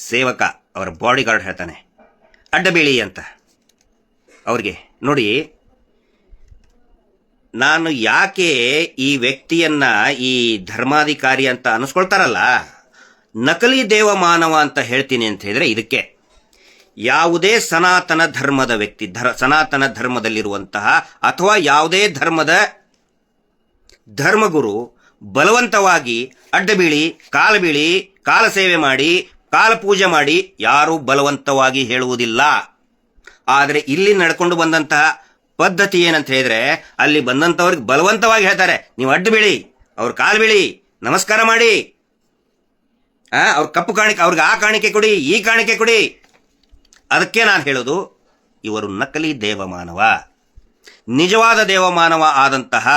ಸೇವಕ, ಅವರ ಬಾಡಿ ಗಾರ್ಡ್ ಹೇಳ್ತಾನೆ, ಅಡ್ಡಬೇಳಿ ಅಂತ ಅವ್ರಿಗೆ. ನೋಡಿ, ನಾನು ಯಾಕೆ ಈ ವ್ಯಕ್ತಿಯನ್ನ ಈ ಧರ್ಮಾಧಿಕಾರಿ ಅಂತ ಅನಿಸ್ಕೊಳ್ತಾರಲ್ಲ, ನಕಲಿ ದೇವ ಮಾನವ ಅಂತ ಹೇಳ್ತೀನಿ ಅಂತ ಹೇಳಿದ್ರೆ ಇದಕ್ಕೆ. ಯಾವುದೇ ಸನಾತನ ಧರ್ಮದ ವ್ಯಕ್ತಿ ಸನಾತನ ಧರ್ಮದಲ್ಲಿರುವಂತಹ ಅಥವಾ ಯಾವುದೇ ಧರ್ಮದ ಧರ್ಮಗುರು ಬಲವಂತವಾಗಿ ಅಡ್ಡಬೀಳಿ ಕಾಲ ಸೇವೆ ಮಾಡಿ ಕಾಲ ಪೂಜೆ ಮಾಡಿ ಯಾರೂ ಬಲವಂತವಾಗಿ ಹೇಳುವುದಿಲ್ಲ. ಆದರೆ ಇಲ್ಲಿ ನಡ್ಕೊಂಡು ಬಂದಂತಹ ಪದ್ಧತಿ ಏನಂತ ಹೇಳಿದ್ರೆ, ಅಲ್ಲಿ ಬಂದಂಥವ್ರಿಗೆ ಬಲವಂತವಾಗಿ ಹೇಳ್ತಾರೆ, ನೀವು ಅಡ್ಡ ಬೀಳಿ, ಅವ್ರ ಕಾಲು ಬೀಳಿ, ನಮಸ್ಕಾರ ಮಾಡಿ, ಅವ್ರ ಕಪ್ಪು ಕಾಣಿಕೆ, ಅವ್ರಿಗೆ ಆ ಕಾಣಿಕೆ ಕೊಡಿ, ಈ ಕಾಣಿಕೆ ಕೊಡಿ. ಅದಕ್ಕೆ ನಾನು ಹೇಳೋದು, ಇವರು ನಕಲಿ ದೇವಮಾನವ. ನಿಜವಾದ ದೇವಮಾನವ ಆದಂತಹ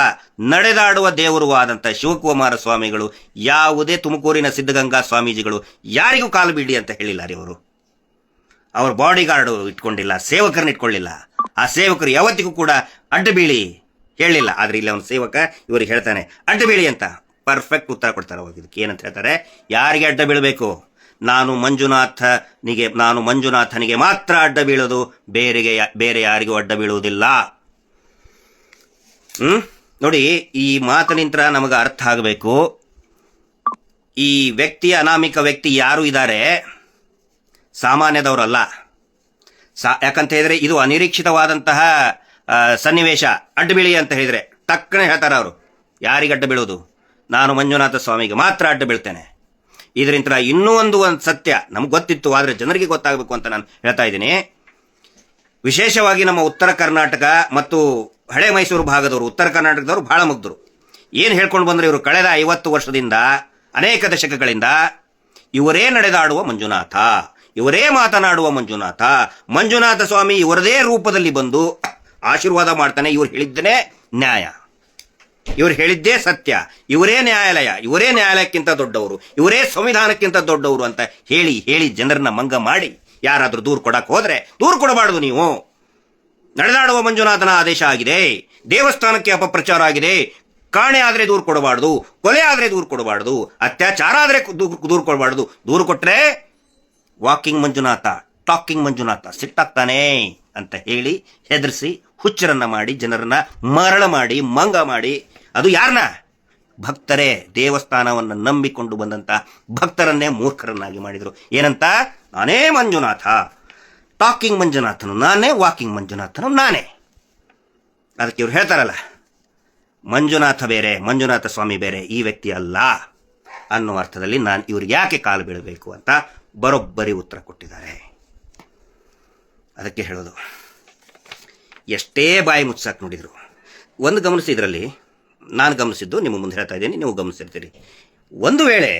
ನಡೆದಾಡುವ ದೇವರು ಆದಂತಹ ಶಿವಕುಮಾರ ಸ್ವಾಮಿಗಳು ಯಾವುದೇ ತುಮಕೂರಿನ ಸಿದ್ಧಗಂಗಾ ಸ್ವಾಮೀಜಿಗಳು ಯಾರಿಗೂ ಕಾಲು ಬೀಡಿ ಅಂತ ಹೇಳಿಲ್ಲ ರೀ. ಅವರು ಅವ್ರ ಬಾಡಿ ಗಾರ್ಡ್ ಇಟ್ಕೊಂಡಿಲ್ಲ, ಸೇವಕರನ್ನ ಇಟ್ಕೊಳ್ಳಿಲ್ಲ. ಆ ಸೇವಕರು ಯಾವತ್ತಿಗೂ ಕೂಡ ಅಡ್ಡ ಬೀಳಿ ಹೇಳಿಲ್ಲ. ಆದ್ರೆ ಇಲ್ಲಿ ಅವನ ಸೇವಕ ಇವರಿಗೆ ಹೇಳ್ತಾನೆ ಅಡ್ಡ ಬೀಳಿ ಅಂತ. ಪರ್ಫೆಕ್ಟ್ ಉತ್ತರ ಕೊಡ್ತಾರೆ. ಅವಾಗ ಇದಕ್ಕೆ ಏನಂತ ಹೇಳ್ತಾರೆ, ಯಾರಿಗೆ ಅಡ್ಡ ಬೀಳಬೇಕು? ನಾನು ಮಂಜುನಾಥನಿಗೆ ಮಾತ್ರ ಅಡ್ಡ ಬೀಳೋದು, ಬೇರೆ ಯಾರಿಗೂ ಅಡ್ಡ ಬೀಳುವುದಿಲ್ಲ. ನೋಡಿ, ಈ ಮಾತಿನಿಂದ ನಮಗೆ ಅರ್ಥ ಆಗಬೇಕು, ಈ ವ್ಯಕ್ತಿ, ಅನಾಮಿಕ ವ್ಯಕ್ತಿ ಯಾರು ಇದ್ದಾರೆ ಸಾಮಾನ್ಯದವರಲ್ಲ. ಯಾಕಂತ ಹೇಳಿದ್ರೆ ಇದು ಅನಿರೀಕ್ಷಿತವಾದಂತಹ ಸನ್ನಿವೇಶ. ಅಡ್ಡ ಬೀಳಿ ಅಂತ ಹೇಳಿದ್ರೆ ತಕ್ಕನೆ ಹೇಳ್ತಾರೆ ಅವರು. ಯಾರಿಗೆ ಅಡ್ಡ ಬೀಳೋದು? ನಾನು ಮಂಜುನಾಥ ಸ್ವಾಮಿಗೆ ಮಾತ್ರ ಅಡ್ಡ ಬೀಳ್ತೇನೆ. ಇದರಿಂದ ಇನ್ನೂ ಒಂದು ಸತ್ಯ ನಮ್ಗೆ ಗೊತ್ತಿತ್ತು, ಆದರೆ ಜನರಿಗೆ ಗೊತ್ತಾಗಬೇಕು ಅಂತ ನಾನು ಹೇಳ್ತಾ ಇದ್ದೀನಿ. ವಿಶೇಷವಾಗಿ ನಮ್ಮ ಉತ್ತರ ಕರ್ನಾಟಕ ಮತ್ತು ಹಳೆ ಮೈಸೂರು ಭಾಗದವರು, ಉತ್ತರ ಕರ್ನಾಟಕದವರು ಬಹಳ ಮುಗ್ಧರು. ಏನು ಹೇಳ್ಕೊಂಡು ಬಂದ್ರೆ ಇವರು ಕಳೆದ 50 ವರ್ಷದಿಂದ, ಅನೇಕ ದಶಕಗಳಿಂದ ಇವರೇ ನಡೆದಾಡುವ ಮಂಜುನಾಥ, ಇವರೇ ಮಾತನಾಡುವ ಮಂಜುನಾಥ ಸ್ವಾಮಿ ಇವರದೇ ರೂಪದಲ್ಲಿ ಬಂದು ಆಶೀರ್ವಾದ ಮಾಡ್ತಾನೆ. ಇವ್ರು ಹೇಳಿದ್ದೇನೆ ನ್ಯಾಯ, ಇವರು ಹೇಳಿದ್ದೇ ಸತ್ಯ, ಇವರೇ ನ್ಯಾಯಾಲಯ, ಇವರೇ ನ್ಯಾಯಾಲಯಕ್ಕಿಂತ ದೊಡ್ಡವರು, ಇವರೇ ಸಂವಿಧಾನಕ್ಕಿಂತ ದೊಡ್ಡವರು ಅಂತ ಹೇಳಿ ಜನರನ್ನ ಮಂಗ ಮಾಡಿ ಯಾರಾದ್ರೂ ದೂರು ಕೊಡಕ್ಕೆ ಹೋದ್ರೆ ದೂರು ಕೊಡಬಾರ್ದು. ನೀವು ನಡೆದಾಡುವ ಮಂಜುನಾಥನ ಆದೇಶ ಆಗಿದೆ, ದೇವಸ್ಥಾನಕ್ಕೆ ಅಪಪ್ರಚಾರ ಆಗಿದೆ, ಕಾಣೆ ಆದ್ರೆ ದೂರು ಕೊಡಬಾರ್ದು, ಕೊಲೆ ಆದ್ರೆ ದೂರು ಕೊಡಬಾರ್ದು, ಅತ್ಯಾಚಾರ ಆದ್ರೆ ದೂರು ಕೊಡಬಾರ್ದು. ದೂರು ಕೊಟ್ರೆ ವಾಕಿಂಗ್ ಮಂಜುನಾಥ, ಟಾಕಿಂಗ್ ಮಂಜುನಾಥ ಸಿಟ್ಟಾಗ್ತಾನೆ ಅಂತ ಹೇಳಿ ಹೆದರಿಸಿ ಹುಚ್ಚರನ್ನ ಮಾಡಿ ಜನರನ್ನ ಮರಳ ಮಾಡಿ ಮಂಗ ಮಾಡಿ, ಅದು ಯಾರನ್ನ? ಭಕ್ತರೇ, ದೇವಸ್ಥಾನವನ್ನು ನಂಬಿಕೊಂಡು ಬಂದಂತ ಭಕ್ತರನ್ನೇ ಮೂರ್ಖರನ್ನಾಗಿ ಮಾಡಿದ್ರು. ಏನಂತ? ನಾನೇ ಮಂಜುನಾಥ, ಟಾಕಿಂಗ್ ಮಂಜುನಾಥನು ನಾನೇ, ವಾಕಿಂಗ್ ಮಂಜುನಾಥನು ನಾನೇ. ಅದಕ್ಕೆ ಇವ್ರು ಹೇಳ್ತಾರಲ್ಲ, ಮಂಜುನಾಥ ಬೇರೆ, ಮಂಜುನಾಥ ಸ್ವಾಮಿ ಬೇರೆ, ಈ ವ್ಯಕ್ತಿ ಅಲ್ಲ ಅನ್ನೋ ಅರ್ಥದಲ್ಲಿ ನಾನು ಇವ್ರಿಗೆ ಯಾಕೆ ಕಾಲು ಬೀಳಬೇಕು ಅಂತ ಬರೋಬ್ಬರಿ ಉತ್ತರ ಕೊಟ್ಟಿದ್ದಾರೆ. ಅದಕ್ಕೆ ಹೇಳೋದು, ಎಷ್ಟೇ ಬಾಯಿ ಮುಚ್ಚಾಕ್ ನೋಡಿದ್ರು ಒಂದು ಗಮನಿಸಿ, ಇದರಲ್ಲಿ ನಾನು ಗಮನಿಸಿದ್ದು ನಿಮ್ಮ ಮುಂದೆ ಹೇಳ್ತಾ ಇದ್ದೀನಿ, ನೀವು ಗಮನಿಸಿರ್ತೀರಿ. ಒಂದು ವೇಳೆ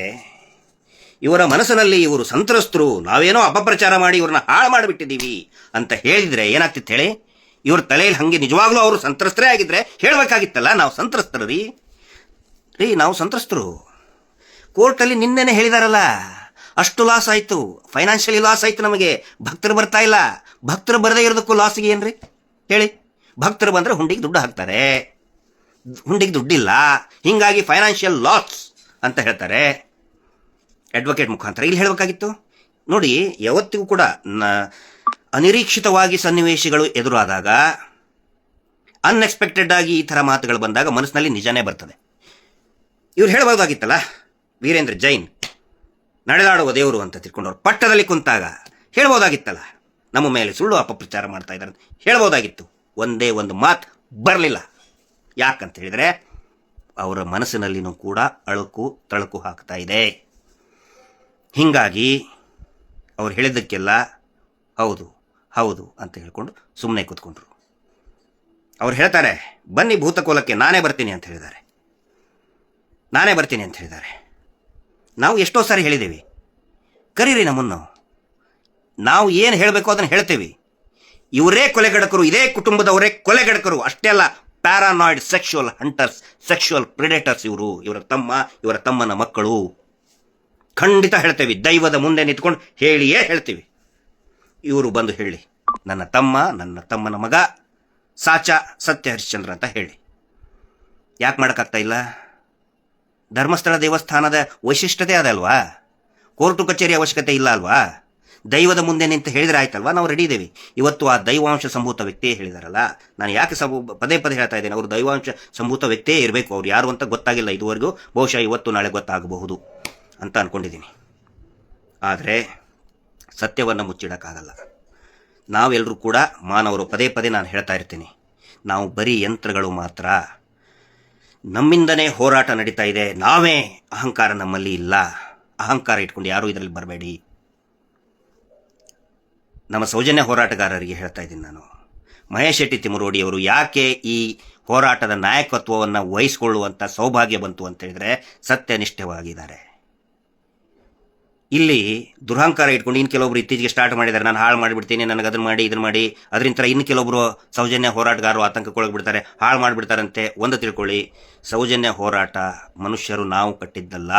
ಇವರ ಮನಸ್ಸಿನಲ್ಲಿ ಇವರು ಸಂತ್ರಸ್ತರು, ನಾವೇನೋ ಅಪಪ್ರಚಾರ ಮಾಡಿ ಇವ್ರನ್ನ ಹಾಳು ಮಾಡಿಬಿಟ್ಟಿದ್ದೀವಿ ಅಂತ ಹೇಳಿದ್ರೆ ಏನಾಗ್ತಿತ್ತು ಹೇಳಿ? ಇವ್ರ ತಲೆಯಲ್ಲಿ ಹಂಗೆ ನಿಜವಾಗ್ಲೂ ಅವರು ಸಂತ್ರಸ್ತರೇ ಆಗಿದ್ರೆ ಹೇಳಬೇಕಾಗಿತ್ತಲ್ಲ, ನಾವು ಸಂತ್ರಸ್ತರು ರೀ, ನಾವು ಸಂತ್ರಸ್ತರು. ಕೋರ್ಟಲ್ಲಿ ನಿನ್ನೆನೆ ಹೇಳಿದಾರಲ್ಲ, ಅಷ್ಟು ಲಾಸ್ ಆಯಿತು, ಫೈನಾನ್ಷಿಯಲಿ ಲಾಸ್ ಆಯಿತು ನಮಗೆ, ಭಕ್ತರು ಬರ್ತಾ ಇಲ್ಲ. ಭಕ್ತರು ಬರದೇ ಇರೋದಕ್ಕೂ ಲಾಸಿಗೆ ಏನ್ರಿ ಹೇಳಿ? ಭಕ್ತರು ಬಂದರೆ ಹುಂಡಿಗೆ ದುಡ್ಡು ಹಾಕ್ತಾರೆ, ಹುಂಡಿಗೆ ದುಡ್ಡಿಲ್ಲ, ಹೀಗಾಗಿ ಫೈನಾನ್ಷಿಯಲ್ ಲಾಸ್ ಅಂತ ಹೇಳ್ತಾರೆ ಅಡ್ವೊಕೇಟ್ ಮುಖಾಂತರ. ಇಲ್ಲಿ ಹೇಳಬೇಕಾಗಿತ್ತು ನೋಡಿ, ಯಾವತ್ತಿಗೂ ಕೂಡ ಅನಿರೀಕ್ಷಿತವಾಗಿ ಸನ್ನಿವೇಶಗಳು ಎದುರಾದಾಗ, ಅನ್ಎಕ್ಸ್ಪೆಕ್ಟೆಡ್ ಆಗಿ ಈ ಥರ ಮಾತುಗಳು ಬಂದಾಗ ಮನಸ್ಸಿನಲ್ಲಿ ನಿಜನೇ ಬರ್ತದೆ. ಇವ್ರು ಹೇಳಬಹುದಾಗಿತ್ತಲ್ಲ, ವೀರೇಂದ್ರ ಜೈನ್ ನಡೆದಾಡುವ ದೇವರು ಅಂತ ತಿಳ್ಕೊಂಡವ್ರು ಪಟ್ಟದಲ್ಲಿ ಕುಂತಾಗ ಹೇಳ್ಬೋದಾಗಿತ್ತಲ್ಲ, ನಮ್ಮ ಮೇಲೆ ಸುಳ್ಳು ಅಪಪ್ರಚಾರ ಮಾಡ್ತಾ ಇದ್ದಾರೆ ಅಂತ ಹೇಳ್ಬೋದಾಗಿತ್ತು. ಒಂದೇ ಒಂದು ಮಾತು ಬರಲಿಲ್ಲ. ಯಾಕಂತ ಹೇಳಿದರೆ ಅವರ ಮನಸ್ಸಿನಲ್ಲಿನೂ ಕೂಡ ಅಳುಕು ತಳುಕು ಹಾಕ್ತಾ ಇದೆ. ಹೀಗಾಗಿ ಅವ್ರು ಹೇಳಿದ್ದಕ್ಕೆಲ್ಲ ಹೌದು ಹೌದು ಅಂತ ಹೇಳ್ಕೊಂಡು ಸುಮ್ಮನೆ ಕೂತ್ಕೊಂಡ್ರು. ಅವ್ರು ಹೇಳ್ತಾರೆ, ಬನ್ನಿ ಭೂತಕೋಲಕ್ಕೆ ನಾನೇ ಬರ್ತೀನಿ ಅಂತ ಹೇಳಿದ್ದಾರೆ. ನಾವು ಎಷ್ಟೋ ಸಾರಿ ಹೇಳಿದ್ದೀವಿ, ಕರೀರಿ ನಮ್ಮನ್ನು, ನಾವು ಏನು ಹೇಳಬೇಕು ಅದನ್ನು ಹೇಳ್ತೇವೆ. ಇವರೇ ಕೊಲೆಗಡಕರು, ಇದೇ ಕುಟುಂಬದವರೇ ಕೊಲೆಗಡಕರು. ಅಷ್ಟೇ ಅಲ್ಲ, ಪ್ಯಾರಾನಾಯ್ಡ್ ಸೆಕ್ಷುವಲ್ ಹಂಟರ್ಸ್, ಸೆಕ್ಷುವಲ್ ಪ್ರಿಡೇಟರ್ಸ್ ಇವರು, ಇವರ ತಮ್ಮನ ಮಕ್ಕಳು. ಖಂಡಿತ ಹೇಳ್ತೇವೆ, ದೈವದ ಮುಂದೆ ನಿಂತ್ಕೊಂಡು ಹೇಳಿಯೇ ಹೇಳ್ತೀವಿ. ಇವರು ಬಂದು ಹೇಳಿ, ನನ್ನ ತಮ್ಮನ ಮಗ ಸಾಚ ಸತ್ಯ ಹರಿಶ್ಚಂದ್ರ ಅಂತ ಹೇಳಿ. ಯಾಕೆ ಮಾಡೋಕ್ಕಾಗ್ತಾ ಇಲ್ಲ? ಧರ್ಮಸ್ಥಳ ದೇವಸ್ಥಾನದ ವೈಶಿಷ್ಟ್ಯತೆ ಅದಲ್ವಾ? ಕೋರ್ಟು ಕಚೇರಿ ಅವಶ್ಯಕತೆ ಇಲ್ಲ ಅಲ್ವಾ? ದೈವದ ಮುಂದೆ ನಿಂತು ಹೇಳಿದ್ರೆ ಆಯ್ತಲ್ವಾ? ನಾವು ರೆಡಿ ಇದ್ದೇವೆ. ಇವತ್ತು ಆ ದೈವಾಂಶ ಸಂಭೂತ ವ್ಯಕ್ತಿಯೇ ಹೇಳಿದಾರಲ್ಲ, ನಾನು ಯಾಕೆ ಪದೇ ಹೇಳ್ತಾ ಇದ್ದೇನೆ, ಅವರು ದೈವಾಂಶ ಸಂಭೂತ ವ್ಯಕ್ತಿಯೇ ಇರಬೇಕು. ಅವ್ರು ಯಾರು ಅಂತ ಗೊತ್ತಾಗಿಲ್ಲ ಇದುವರೆಗೂ, ಬಹುಶಃ ಇವತ್ತು ನಾಳೆ ಗೊತ್ತಾಗಬಹುದು ಅಂತ ಅಂದ್ಕೊಂಡಿದ್ದೀನಿ. ಆದರೆ ಸತ್ಯವನ್ನು ಮುಚ್ಚಿಡೋಕ್ಕಾಗಲ್ಲ. ನಾವೆಲ್ಲರೂ ಕೂಡ ಮಾನವರು. ಪದೇ ಪದೇ ನಾನು ಹೇಳ್ತಾ ಇರ್ತೀನಿ, ನಾವು ಬರೀ ಯಂತ್ರಗಳು ಮಾತ್ರ. ನಮ್ಮಿಂದನೇ ಹೋರಾಟ ನಡೀತಾ ಇದೆ, ನಾವೇ. ಅಹಂಕಾರ ನಮ್ಮಲ್ಲಿ ಇಲ್ಲ. ಅಹಂಕಾರ ಇಟ್ಕೊಂಡು ಯಾರೂ ಇದರಲ್ಲಿ ಬರಬೇಡಿ. ನಮ್ಮ ಸೌಜನ್ಯ ಹೋರಾಟಗಾರರಿಗೆ ಹೇಳ್ತಾ ಇದ್ದೀನಿ ನಾನು. ಮಹೇಶ್ ಶೆಟ್ಟಿ ತಿಮರೋಡಿಯವರು ಯಾಕೆ ಈ ಹೋರಾಟದ ನಾಯಕತ್ವವನ್ನು ವಹಿಸಿಕೊಳ್ಳುವಂಥ ಸೌಭಾಗ್ಯ ಬಂತು ಅಂತ ಹೇಳಿದ್ರೆ ಸತ್ಯನಿಷ್ಠವಾಗಿದ್ದಾರೆ. ಇಲ್ಲಿ ದುರಹಂಕಾರ ಇಟ್ಕೊಂಡು ಇನ್ನು ಕೆಲವೊಬ್ರು ಇತ್ತೀಚೆಗೆ ಸ್ಟಾರ್ಟ್ ಮಾಡಿದ್ದಾರೆ, ನಾನು ಹಾಳು ಮಾಡಿಬಿಡ್ತೀನಿ, ನನಗೆ ಅದನ್ನು ಮಾಡಿ ಇದನ್ನು ಮಾಡಿ. ಅದರಿಂದ ಇನ್ನು ಕೆಲವೊಬ್ರು ಸೌಜನ್ಯ ಹೋರಾಟಗಾರರು ಆತಂಕಕ್ಕೊಳಗ್ಬಿಡ್ತಾರೆ, ಹಾಳು ಮಾಡಿಬಿಡ್ತಾರಂತೆ. ಒಂದು ತಿಳ್ಕೊಳ್ಳಿ, ಸೌಜನ್ಯ ಹೋರಾಟ ಮನುಷ್ಯರು ನಾವು ಕಟ್ಟಿದ್ದಲ್ಲ.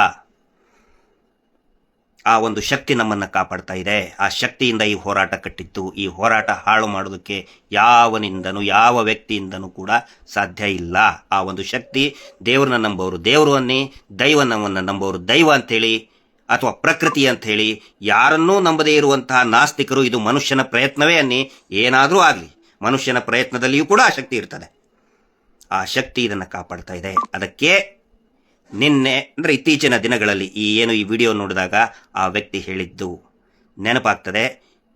ಆ ಒಂದು ಶಕ್ತಿ ನಮ್ಮನ್ನು ಕಾಪಾಡ್ತಾ ಇದೆ. ಆ ಶಕ್ತಿಯಿಂದ ಈ ಹೋರಾಟ ಕಟ್ಟಿತ್ತು. ಈ ಹೋರಾಟ ಹಾಳು ಮಾಡೋದಕ್ಕೆ ಯಾವನಿಂದನೂ, ಯಾವ ವ್ಯಕ್ತಿಯಿಂದನೂ ಕೂಡ ಸಾಧ್ಯ ಇಲ್ಲ. ಆ ಒಂದು ಶಕ್ತಿ ದೇವ್ರನ್ನ ನಂಬೋರು ದೇವರು ಅನ್ನಿ, ದೈವನವನ್ನು ನಂಬೋರು ದೈವ ಅಂಥೇಳಿ, ಅಥವಾ ಪ್ರಕೃತಿ ಅಂಥೇಳಿ. ಯಾರನ್ನೂ ನಂಬದೇ ಇರುವಂತಹ ನಾಸ್ತಿಕರು ಇದು ಮನುಷ್ಯನ ಪ್ರಯತ್ನವೇ ಅನ್ನಿ, ಏನಾದರೂ ಆಗಲಿ ಮನುಷ್ಯನ ಪ್ರಯತ್ನದಲ್ಲಿಯೂ ಕೂಡ ಆ ಶಕ್ತಿ ಇರ್ತದೆ. ಆ ಶಕ್ತಿ ಇದನ್ನು ಕಾಪಾಡ್ತಾ ಇದೆ. ಅದಕ್ಕೆ ನಿನ್ನೆ ಅಂದರೆ ಇತ್ತೀಚಿನ ದಿನಗಳಲ್ಲಿ ಈ ವಿಡಿಯೋ ನೋಡಿದಾಗ ಆ ವ್ಯಕ್ತಿ ಹೇಳಿದ್ದು ನೆನಪಾಗ್ತದೆ.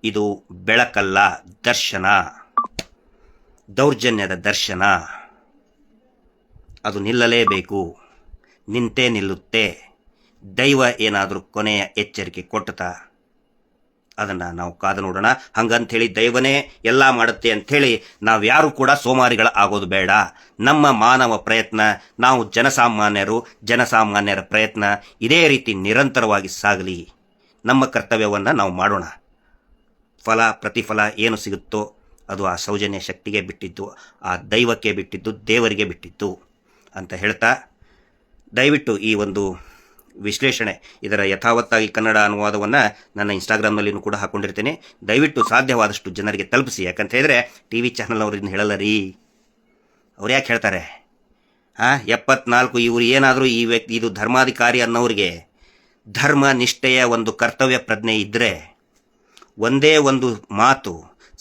ಇದು ಬೆಳಕಲ್ಲ, ದರ್ಶನ, ದೌರ್ಜನ್ಯದ ದರ್ಶನ. ಅದು ನಿಲ್ಲಲೇಬೇಕು, ನಿಂತೇ ನಿಲ್ಲುತ್ತೆ. ದೈವ ಏನಾದರೂ ಕೊನೆಯ ಎಚ್ಚರಿಕೆ ಕೊಟ್ಟತಾ ಅದನ್ನು ನಾವು ಕಾದು ನೋಡೋಣ. ಹಂಗಂಥೇಳಿ ದೈವನೇ ಎಲ್ಲ ಮಾಡುತ್ತೆ ಅಂಥೇಳಿ ನಾವು ಯಾರು ಕೂಡ ಸೋಮಾರಿಗಳ ಆಗೋದು ಬೇಡ. ನಮ್ಮ ಮಾನವ ಪ್ರಯತ್ನ, ನಾವು ಜನಸಾಮಾನ್ಯರ ಪ್ರಯತ್ನ ಇದೇ ರೀತಿ ನಿರಂತರವಾಗಿ ಸಾಗಲಿ. ನಮ್ಮ ಕರ್ತವ್ಯವನ್ನು ನಾವು ಮಾಡೋಣ. ಪ್ರತಿಫಲ ಏನು ಸಿಗುತ್ತೋ ಅದು ಆ ಸೌಜನ್ಯ ಶಕ್ತಿಗೆ ಬಿಟ್ಟಿದ್ದು, ಆ ದೈವಕ್ಕೆ ಬಿಟ್ಟಿದ್ದು, ದೇವರಿಗೆ ಬಿಟ್ಟಿದ್ದು ಅಂತ ಹೇಳ್ತಾ, ದಯವಿಟ್ಟು ಈ ಒಂದು ವಿಶ್ಲೇಷಣೆ, ಇದರ ಯಥಾವತ್ತಾಗಿ ಕನ್ನಡ ಅನುವಾದವನ್ನು ನನ್ನ ಇನ್ಸ್ಟಾಗ್ರಾಮ್ನಲ್ಲಿನೂ ಕೂಡ ಹಾಕ್ಕೊಂಡಿರ್ತೀನಿ. ದಯವಿಟ್ಟು ಸಾಧ್ಯವಾದಷ್ಟು ಜನರಿಗೆ ತಲುಪಿಸಿ. ಯಾಕಂತ ಹೇಳಿದ್ರೆ TV ಚಾನಲ್ ಅವ್ರು ಇದನ್ನ ಹೇಳಲ್ಲ ರೀ. ಅವ್ರು ಯಾಕೆ ಹೇಳ್ತಾರೆ? 74 ಇವರು ಏನಾದರೂ ಈ ವ್ಯಕ್ತಿ ಇದು ಧರ್ಮಾಧಿಕಾರಿ ಅನ್ನೋರಿಗೆ ಧರ್ಮ ನಿಷ್ಠೆಯ ಒಂದು ಕರ್ತವ್ಯ ಪ್ರಜ್ಞೆ ಇದ್ದರೆ ಒಂದೇ ಒಂದು ಮಾತು,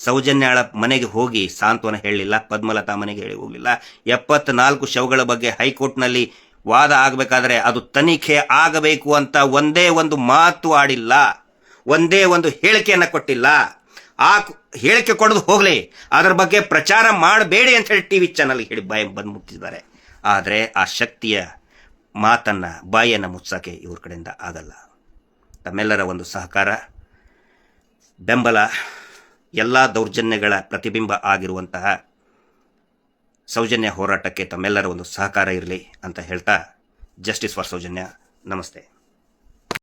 ಸೌಜನ್ಯಾಳ ಮನೆಗೆ ಹೋಗಿ ಸಾಂತ್ವನ ಹೇಳಲಿಲ್ಲ, ಪದ್ಮಲತಾ ಮನೆಗೆ ಹೇಳಿ ಹೋಗಲಿಲ್ಲ. 74 ಶವಗಳ ಬಗ್ಗೆ ಹೈಕೋರ್ಟ್ನಲ್ಲಿ ವಾದ ಆಗಬೇಕಾದ್ರೆ ಅದು ತನಿಖೆ ಆಗಬೇಕು ಅಂತ ಒಂದೇ ಒಂದು ಮಾತು ಆಡಿಲ್ಲ, ಒಂದೇ ಒಂದು ಹೇಳಿಕೆಯನ್ನು ಕೊಟ್ಟಿಲ್ಲ. ಆ ಹೇಳಿಕೆ ಕೊಡೋದು ಹೋಗಲಿ, ಅದರ ಬಗ್ಗೆ ಪ್ರಚಾರ ಮಾಡಬೇಡಿ ಅಂತ ಹೇಳಿ TV ಚಾನಲ್ಗೆ ಹೇಳಿ ಬಂದು ಮುಟ್ಟಿದ್ದಾರೆ. ಆದರೆ ಆ ಶಕ್ತಿಯ ಮಾತನ್ನು, ಬಾಯಿಯನ್ನು ಮುಚ್ಚೋಕ್ಕೆ ಇವ್ರ ಕಡೆಯಿಂದ ಆಗಲ್ಲ. ತಮ್ಮೆಲ್ಲರ ಒಂದು ಸಹಕಾರ, ಬೆಂಬಲ, ಎಲ್ಲ ದೌರ್ಜನ್ಯಗಳ ಪ್ರತಿಬಿಂಬ ಆಗಿರುವಂತಹ ಸೌಜನ್ಯ ಹೋರಾಟಕ್ಕೆ ತಮ್ಮೆಲ್ಲರ ಒಂದು ಸಹಕಾರ ಇರಲಿ ಅಂತ ಹೇಳ್ತಾ, ಜಸ್ಟಿಸ್ ಫಾರ್ ಸೌಜನ್ಯ. ನಮಸ್ತೆ.